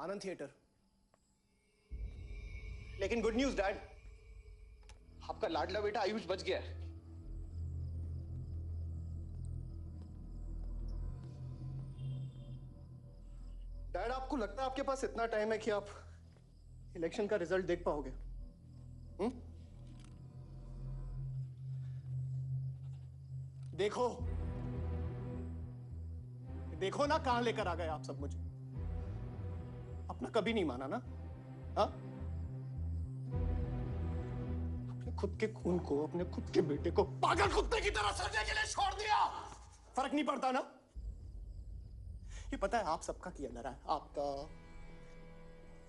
आनंद थिएटर। लेकिन गुड न्यूज डैड, आपका लाडला बेटा आयुष बच गया है। डैड, आपको लगता है आपके पास इतना टाइम है कि आप इलेक्शन का रिजल्ट देख पाओगे? देखो देखो ना, कहां लेकर आ गए आप सब मुझे। अपना कभी नहीं माना ना? हाँ, अपने खुद के खून को, अपने खुद के बेटे को पागल कुत्ते की तरह सड़ने के लिए छोड़ दिया। फर्क नहीं पड़ता ना? ये पता है आप सबका किया डरा है, आपका,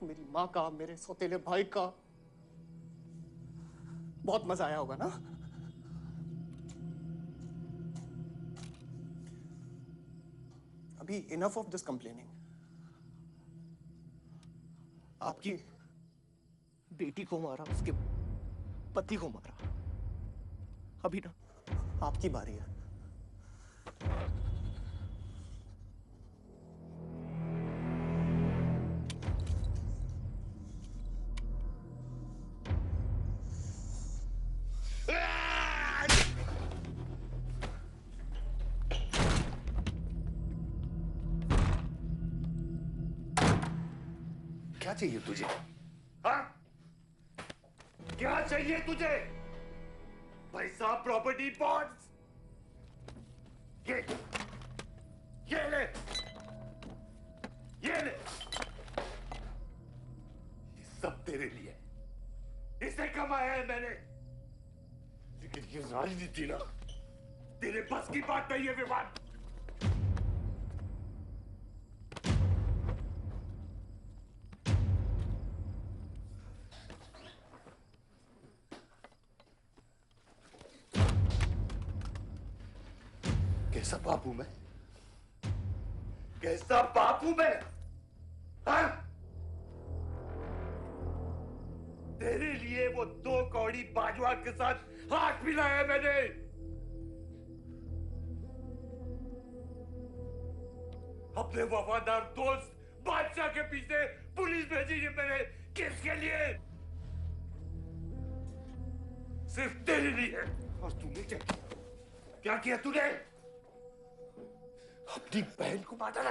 मेरी माँ का, मेरे सौतेले भाई का। बहुत मजा आया होगा ना? अभी इनफ ऑफ दिस कंप्लेनिंग। आपकी बेटी को मारा, उसके पति को मारा, अभी ना आपकी बारी है। क्या चाहिए तुझे? हाँ? क्या चाहिए तुझे? पैसा, प्रॉपर्टी, बॉन्ड्स? ये ले, ये ले। ये सब तेरे लिए, इसे कमाया है मैंने। लेकिन ये राजनीति ना, तेरे बस की बात नहीं है विवान। कैसा बाप हूं मैं? कैसा बाप हूं मैं? हाँ? तेरे लिए वो 2 कौड़ी बाजवा के साथ हाथ मिलाया मैंने। अपने वफादार दोस्त बादशाह के पीछे पुलिस भेजी है मैंने। किसके लिए? सिर्फ तेरे लिए। और तूने क्या किया तूने? अपनी बहन को मारा ना।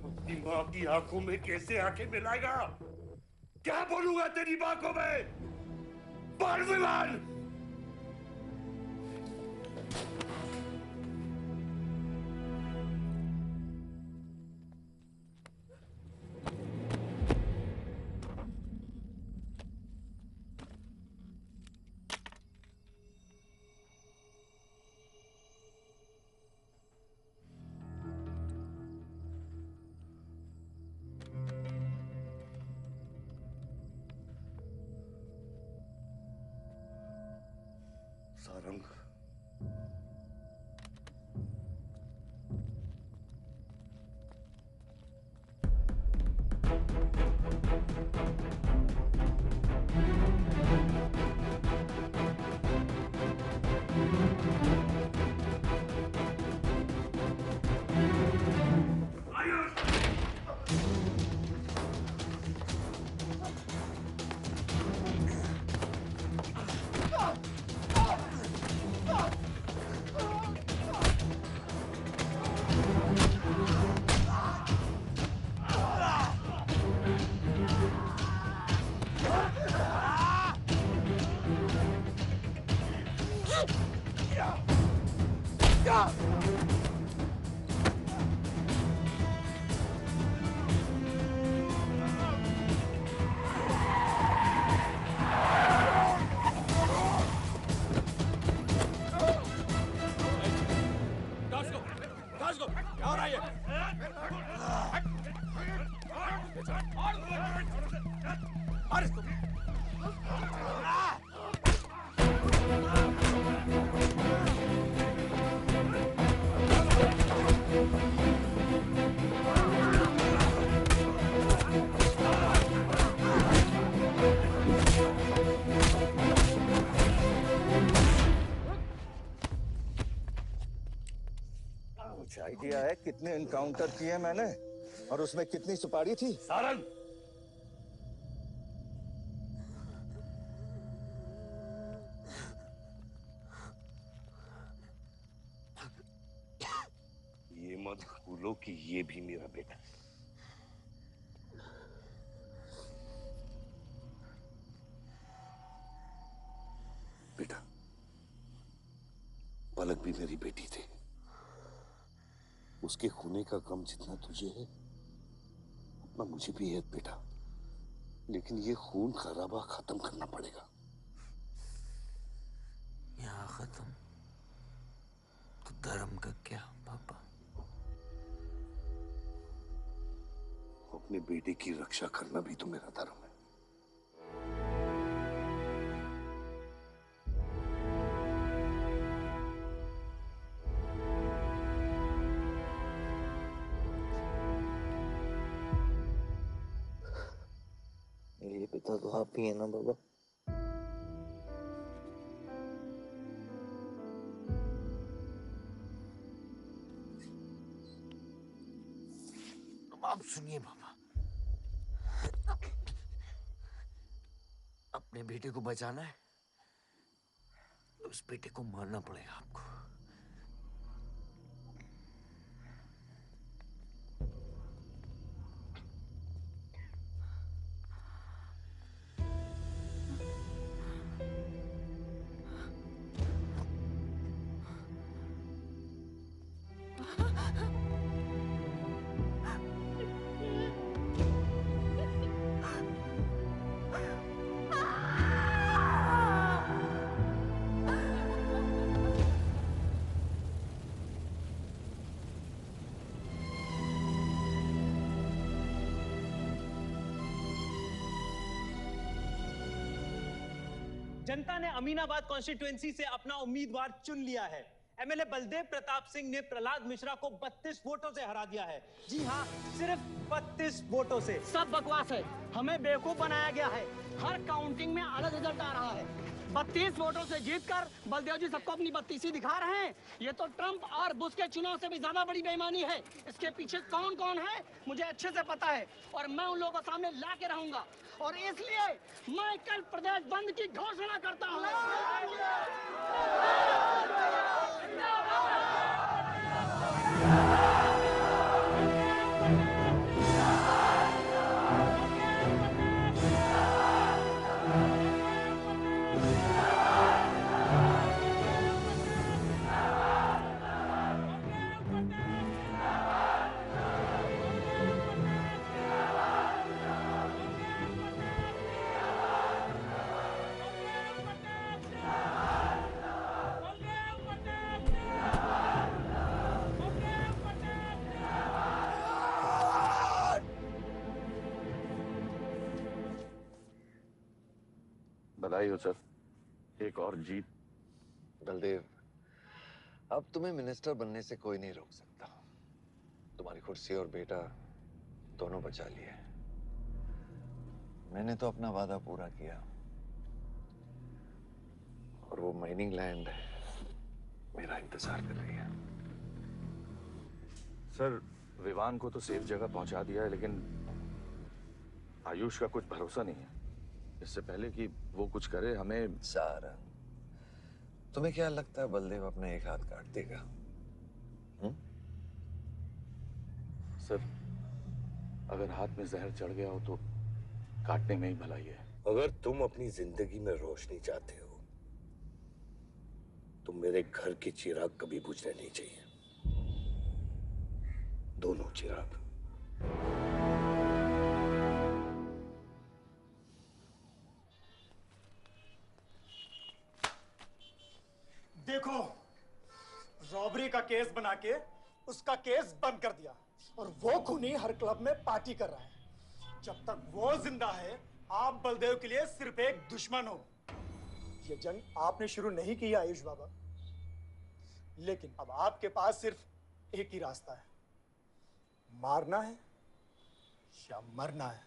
अपनी माँ की आंखों में कैसे आंखें मिलाएगा? क्या बोलूंगा तेरी माँ को मैं? बोल विमान। सारंग, कुछ आइडिया है कितने एनकाउंटर किए मैंने और उसमें कितनी सुपारी थी? सारंग, ये मत भूलो कि ये भी मेरा बेटा है। बेटा, पलक भी मेरी बेटी थी। उसके खूने का गम जितना तुझे है उतना मुझे भी है बेटा, लेकिन ये खून खराबा खत्म करना पड़ेगा। यहाँ खत्म तो धर्म का क्या पापा? अपने बेटे की रक्षा करना भी तो मेरा धर्म है। ये पिता तो आप ही है ना बाबा? आप सुनिए बाबा, अपने बेटे को बचाना है तो उस बेटे को मारना पड़ेगा आपको। जनता ने अमीनाबाद कॉन्स्टिट्यूएंसी से अपना उम्मीदवार चुन लिया है। एमएलए बलदेव प्रताप सिंह ने प्रहलाद मिश्रा को 32 वोटों से हरा दिया है। जी हाँ, सिर्फ 32 वोटों से। सब बकवास है, हमें बेवकूफ बनाया गया है। हर काउंटिंग में अलग रिजल्ट आ रहा है। 32 वोटों से जीतकर बलदेव जी सबको अपनी बत्तीसी दिखा रहे हैं। ये तो ट्रंप और बुश के चुनाव से भी ज्यादा बड़ी बेईमानी है। इसके पीछे कौन कौन है मुझे अच्छे से पता है और मैं उन लोगों के सामने ला के रहूंगा और इसलिए मैं कल प्रदेश बंद की घोषणा करता हूँ। बधाई हो सर, एक और जीत बलदेव, अब तुम्हें मिनिस्टर बनने से कोई नहीं रोक सकता। तुम्हारी कुर्सी और बेटा दोनों बचा लिए। मैंने तो अपना वादा पूरा किया और वो माइनिंग लैंड मेरा इंतजार कर रही है। सर, विवान को तो सेफ जगह पहुंचा दिया है, लेकिन आयुष का कुछ भरोसा नहीं है। इससे पहले कि वो कुछ करे, हमें सारा तुम्हें क्या लगता है बलदेव अपना एक हाथ काट देगा? सर, अगर हाथ में जहर चढ़ गया हो तो काटने में ही भलाई है। अगर तुम अपनी जिंदगी में रोशनी चाहते हो तो मेरे घर की चिराग कभी बुझने नहीं चाहिए। दोनों चिराग। देखो, रॉबरी का केस बना के उसका केस बंद कर दिया और वो खूनी हर क्लब में पार्टी कर रहा है। जब तक वो जिंदा है, आप बलदेव के लिए सिर्फ एक दुश्मन हो। ये जंग आपने शुरू नहीं की है आयुष बाबा, लेकिन अब आपके पास सिर्फ एक ही रास्ता है, मारना है या मरना है।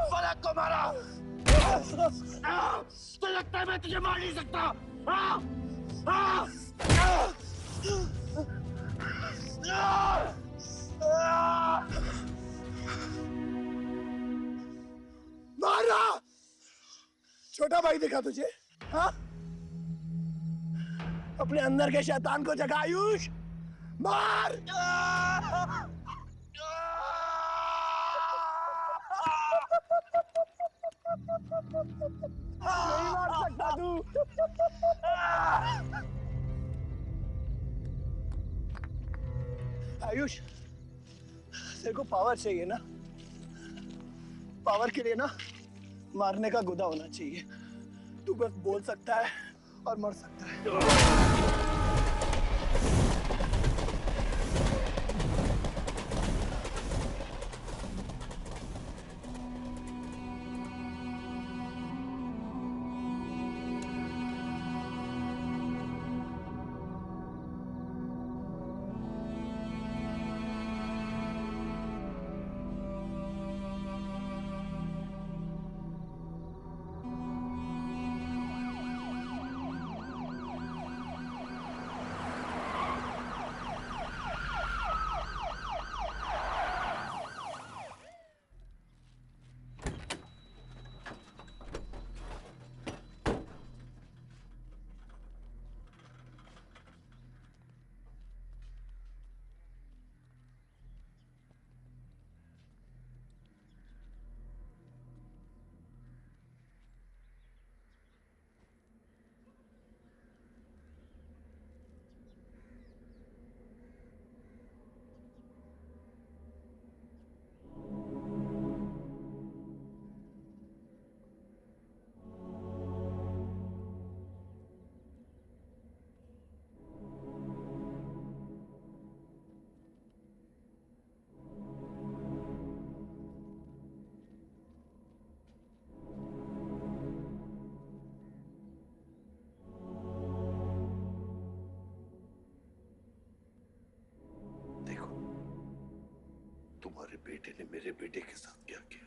पलक को मारा। तो लगता है मैं तुझे मार नहीं सकता। हाँ? हाँ? मारा। छोटा भाई दिखा तुझे? हाँ? अपने अंदर के शैतान को जगा आयुष। मार। नहीं मार सकता तू। आयुष, तेरे को पावर चाहिए ना? पावर के लिए ना मारने का गुदा होना चाहिए। तू बस बोल सकता है और मर सकता है। तुम्हारे बेटे ने मेरे बेटे के साथ क्या किया।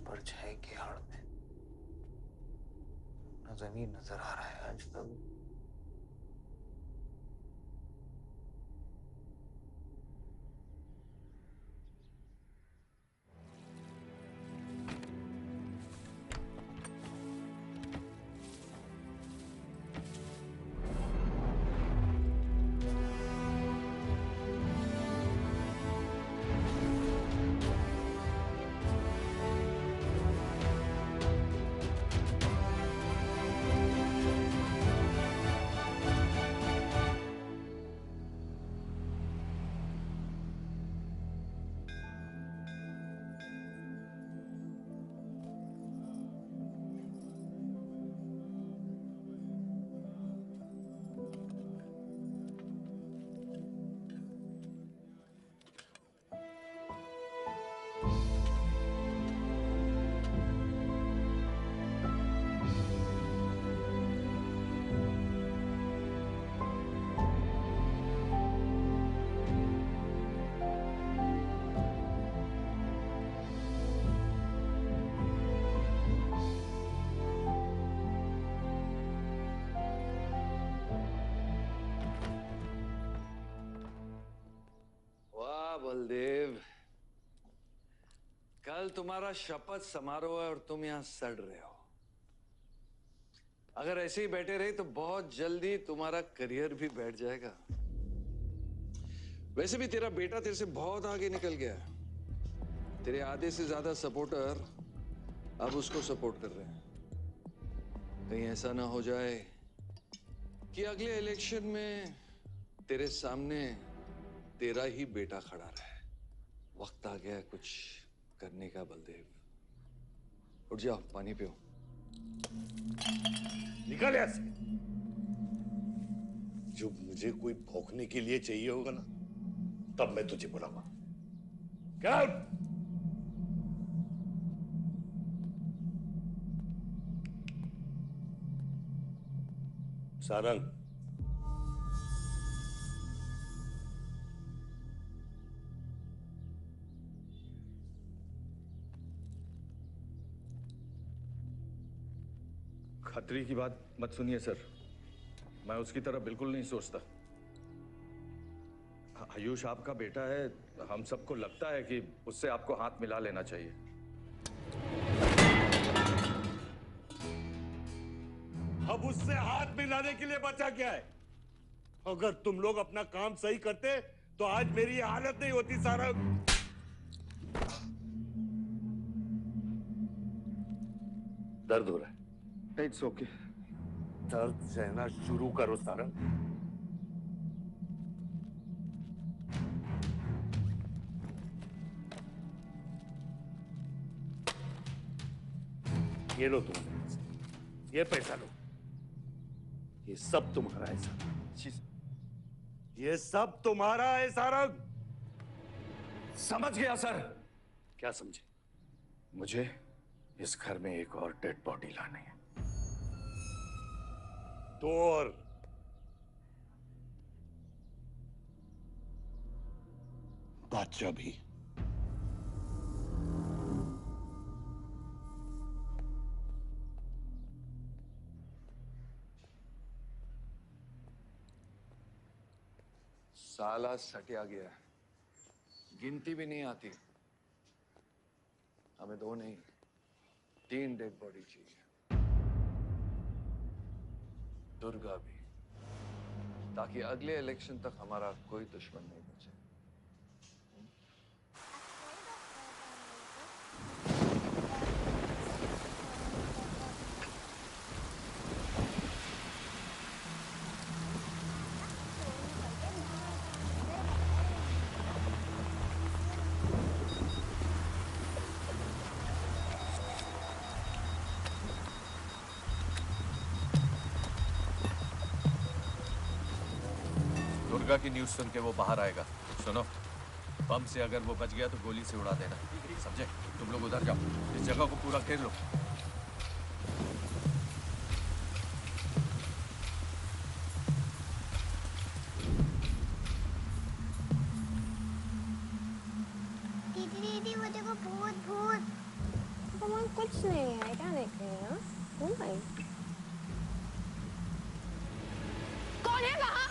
परछाई की आड़ में न जमीन नजर आ रहा है आज तक। बलदेव, कल तुम्हारा शपथ समारोह है और तुम यहां सड़ रहे हो। अगर ऐसे ही बैठे रहे तो बहुत जल्दी तुम्हारा करियर भी बैठ जाएगा। वैसे भी तेरा बेटा तेरे से बहुत आगे निकल गया है। तेरे आधे से ज्यादा सपोर्टर अब उसको सपोर्ट कर रहे हैं। कहीं ऐसा ना हो जाए कि अगले इलेक्शन में तेरे सामने तेरा ही बेटा खड़ा रहे। वक्त आ गया है कुछ करने का बलदेव। उठ जाओ, पानी पियो। निकल यहाँ से। जब मुझे कोई भौंकने के लिए चाहिए होगा ना, तब मैं तुझे बुलाऊंगा। क्या? सारंग, खतरी की बात मत सुनिए सर, मैं उसकी तरह बिल्कुल नहीं सोचता। आयुष आपका बेटा है, हम सबको लगता है कि उससे आपको हाथ मिला लेना चाहिए। अब उससे हाथ मिलाने के लिए बचा क्या है? अगर तुम लोग अपना काम सही करते तो आज मेरी ये हालत नहीं होती। सारा दर्द हो रहा है? It's okay. दर्द सहना शुरू करो सारंग। ये लो तुम, ये पैसा लो, ये सब तुम्हारा है सारंग, ये सब तुम्हारा है सारंग। समझ गया सर। क्या समझे? मुझे इस घर में एक और डेड बॉडी लानी है। दो और। बादशाह भी। साला सटिया गया है, गिनती भी नहीं आती। हमें 2 नहीं 3 डेड बॉडी चाहिए, दुर्गा भी, ताकि अगले इलेक्शन तक हमारा कोई दुश्मन नहीं बचे। दुर्गा की न्यूज़ सुन के वो बाहर आएगा। सुनो, बम से अगर वो बच गया तो गोली से उड़ा देना, समझे? तुम लोग उधर जाओ, इस जगह को पूरा घेर लो। दीदी वो देखो, भूत भूत। तुम कुछ नहीं है, क्या देख रही हो? भाई कौन है वहाँ?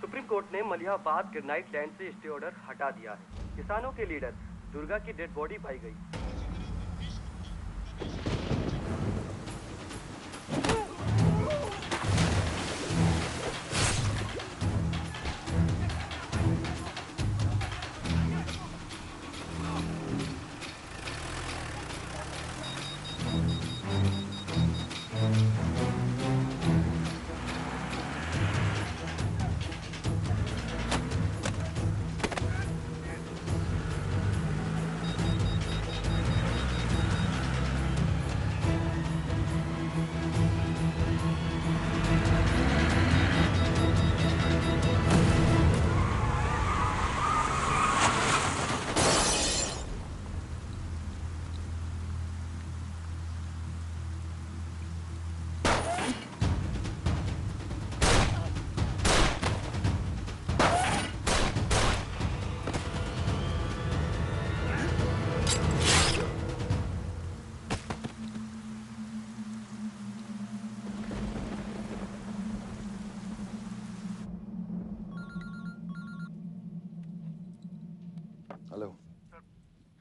सुप्रीम कोर्ट ने मलिहाबाद ग्रेनाइट लैंड से स्टे ऑर्डर हटा दिया है। किसानों के लीडर दुर्गा की डेड बॉडी पाई गई।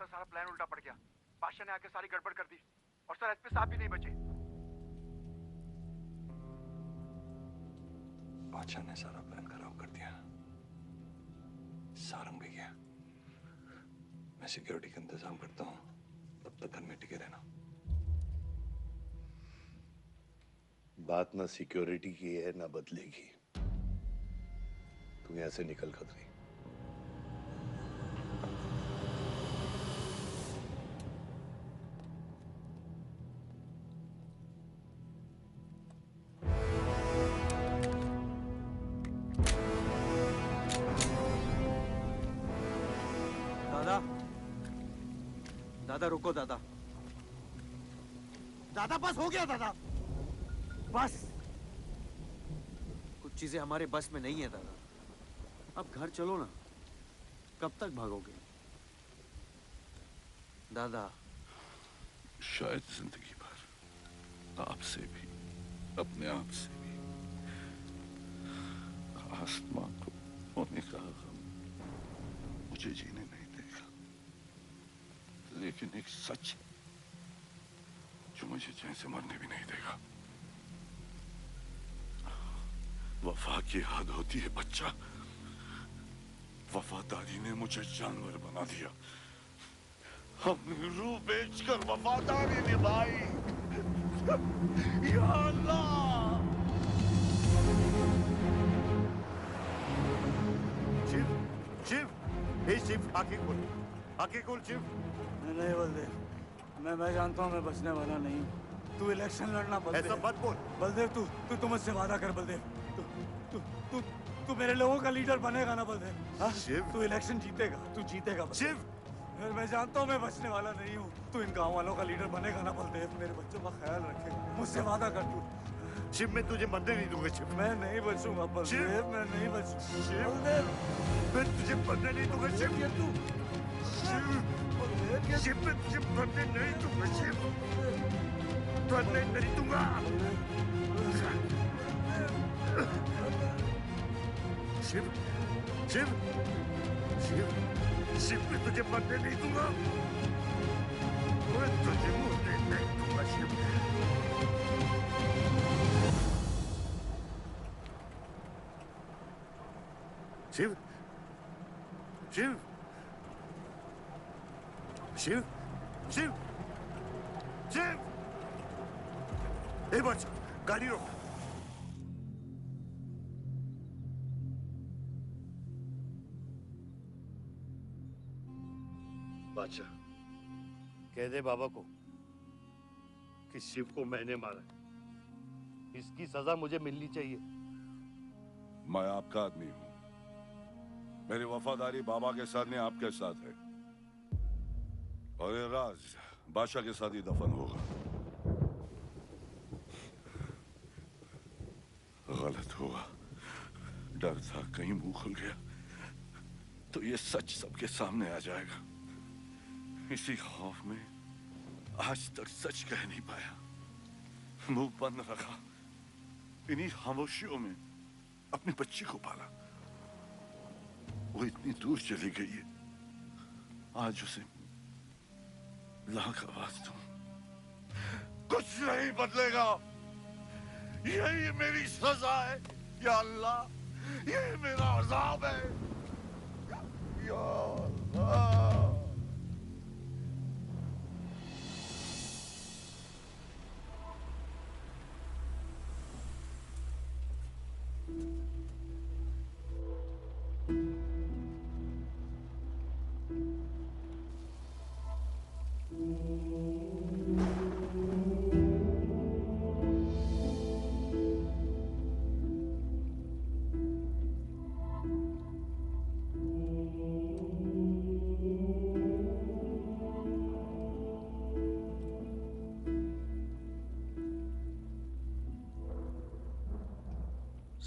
सारा प्लान उल्टा पड़ गया। बादशाह ने आके सारी गड़बड़ कर दी और सर एसपी साहब भी नहीं बचे। बादशाह ने सारा प्लान खराब कर दिया। सारंग भी गया। मैं सिक्योरिटी का इंतजाम करता हूँ, तब तक घर में टिके रहना। बात ना सिक्योरिटी की है ना बदलेगी। तुम यहां से निकल खतरी। दादा रुको दादा। दादा बस हो गया दादा, बस। कुछ चीजें हमारे बस में नहीं है दादा। अब घर चलो ना, कब तक भागोगे दादा? शायद जिंदगी भर आपसे भी, अपने आप से भी, आसमां को एक सच जो मुझे चैन से मरने भी नहीं देगा। वफा की हद होती है बच्चा। वफादारी ने मुझे जानवर बना दिया। हमने रूह बेचकर वफादारी निभाई। या अल्लाह। शिव, शिव, हे शिव, आंखें खोल, आंखें खोल शिव। नहीं बलदेव, मैं जानता हूँ मैं बचने वाला नहीं हूँ। तू इलेक्शन लड़ना बलदेव। ऐसा मत बोल। बलदेव तू मुझसे वादा कर बलदेव। तू मेरे लोगों का लीडर बनेगा ना बलदेव? शिव, तू इलेक्शन जीतेगा, तू जीतेगा शिव। मैं जानता हूँ मैं बचने वाला नहीं हूँ। तू इन गाँव वालों का लीडर बनेगा ना बलदेव? मेरे बच्चों का ख्याल रखेगा, मुझसे वादा कर तू। शिव, मैं तुझे मरने नहीं दूंगा शिव। मैं नहीं बचूंगा बलदेव, मैं नहीं बचूंगा शिव, बलदेव। मैं तुझे मरने नहीं दूंगा शिव। शिव, मैं तुझे मरने नहीं दूंगा शिव। मरने नहीं दूंगा। शिव, शिव, शिव, शिव, मैं तुझे मरने नहीं दूंगा। मैं तुझे मरने नहीं दूंगा शिव। शिव, शिव, शिव, शिव, शिव। ए बच्चा, गाड़ी रोक। बादशाह, कह दे बाबा को कि शिव को मैंने मारा। इसकी सजा मुझे मिलनी चाहिए। मैं आपका आदमी हूं। मेरी वफादारी बाबा के साथ नहीं, आपके साथ है। और ये राज बादशाह के साथ ही दफन होगा। गलत हुआ। डर था कहीं मुंह खुल गया तो ये सच सबके सामने आ जाएगा। इसी खौफ में आज तक सच कह नहीं पाया। मुंह बंद रखा। इन्हीं खामोशियों में अपनी बच्ची को पाला। वो इतनी दूर चली गई है। आज उसे लाख आवाज दूं, कुछ नहीं बदलेगा। यही मेरी सजा है या अल्लाह, यही मेरा अज़ाब है या अल्लाह।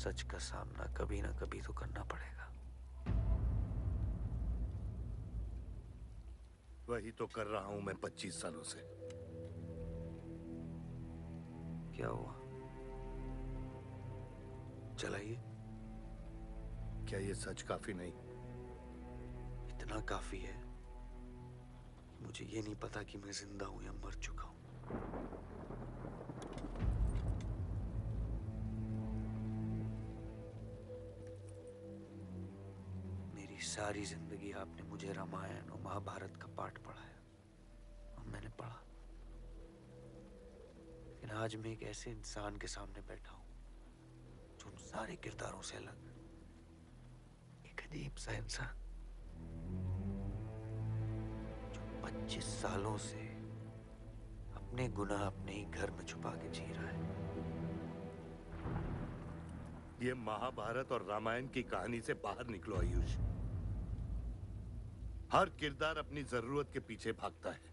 सच का सामना कभी ना कभी तो करना पड़ेगा। वही तो कर रहा हूं मैं 25 सालों से। क्या हुआ? चलाइए। क्या ये सच काफी नहीं? इतना काफी है। मुझे ये नहीं पता कि मैं जिंदा हूं या मर चुका हूं। मेरी सारी जिंदगी आपने मुझे रामायण और महाभारत का पाठ पढ़ाया और मैंने पढ़ा। लेकिन आज मैं एक ऐसे इंसान के सामने बैठा हूं जो उन सारे किरदारों से अलग, एक अजीब सा इंसान जो 25 सालों से अपने गुनाह अपने ही घर में छुपा के जी रहा है। ये महाभारत और रामायण की कहानी से बाहर निकलो आयुष। हर किरदार अपनी जरूरत के पीछे भागता है,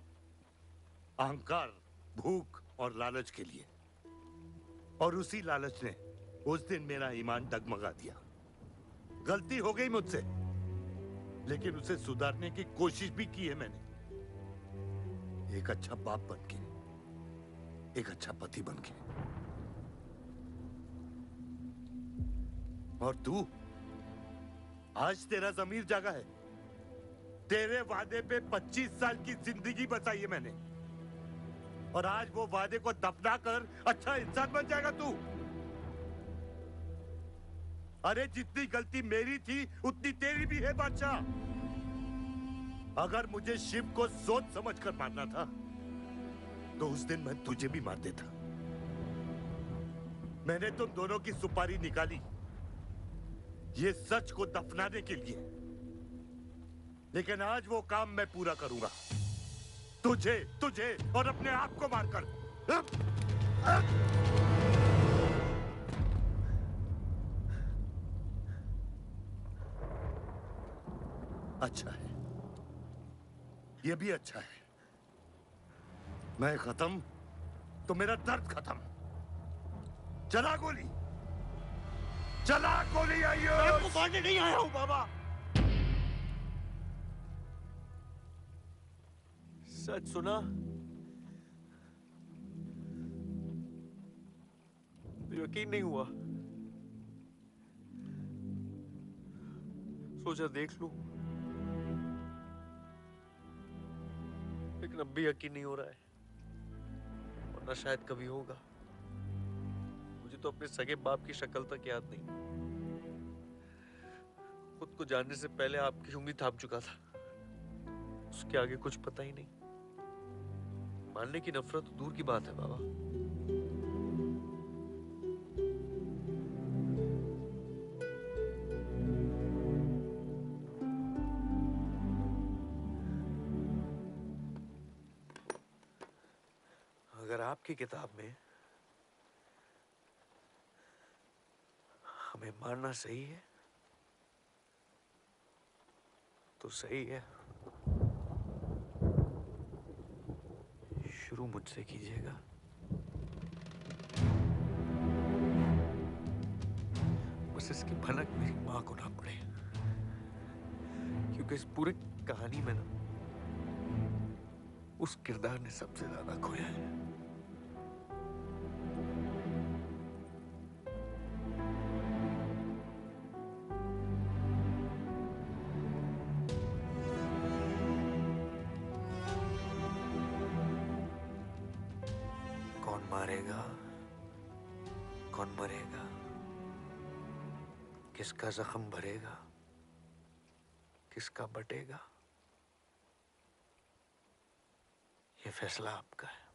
अहंकार, भूख और लालच के लिए। और उसी लालच ने उस दिन मेरा ईमान डगमगा दिया। गलती हो गई मुझसे, लेकिन उसे सुधारने की कोशिश भी की है मैंने। एक अच्छा बाप बन के, एक अच्छा पति बन के। और तू, आज तेरा ज़मीर जागा है। तेरे वादे पे 25 साल की जिंदगी बचाई है मैंने, और आज वो वादे को दफना कर अच्छा इंसान बन जाएगा तू? अरे जितनी गलती मेरी थी उतनी तेरी भी है बादशाह। अगर मुझे शिव को सोच समझ कर मारना था तो उस दिन मैं तुझे भी मार देता। मैंने तुम दोनों की सुपारी निकाली ये सच को दफनाने के लिए, लेकिन आज वो काम मैं पूरा करूंगा, तुझे तुझे और अपने आप को मारकर। अच्छा है, ये भी अच्छा है। मैं खत्म तो मेरा दर्द खत्म। चला गोली, चला गोली। आइयो, मैं आपको मारने नहीं आया हूं बाबा। सच सुना तो यकीन नहीं हुआ, सोचा देख लूं, लेकिन अब भी यकीन नहीं हो रहा है, वरना शायद कभी होगा। मुझे तो अपने सगे बाप की शक्ल तक याद नहीं। खुद को जानने से पहले आपकी उंगली थाम चुका था, उसके आगे कुछ पता ही नहीं। मानने की नफरत तो दूर की बात है बाबा। अगर आपकी किताब में हमें मारना सही है तो सही है। शुरू मुझसे कीजिएगा। बस इसकी भनक मेरी मां को ना पड़े, क्योंकि इस पूरी कहानी में ना उस किरदार ने सबसे ज्यादा खोया है। कौन मारेगा, कौन मरेगा, किसका जख्म भरेगा, किसका बटेगा, ये फैसला आपका है।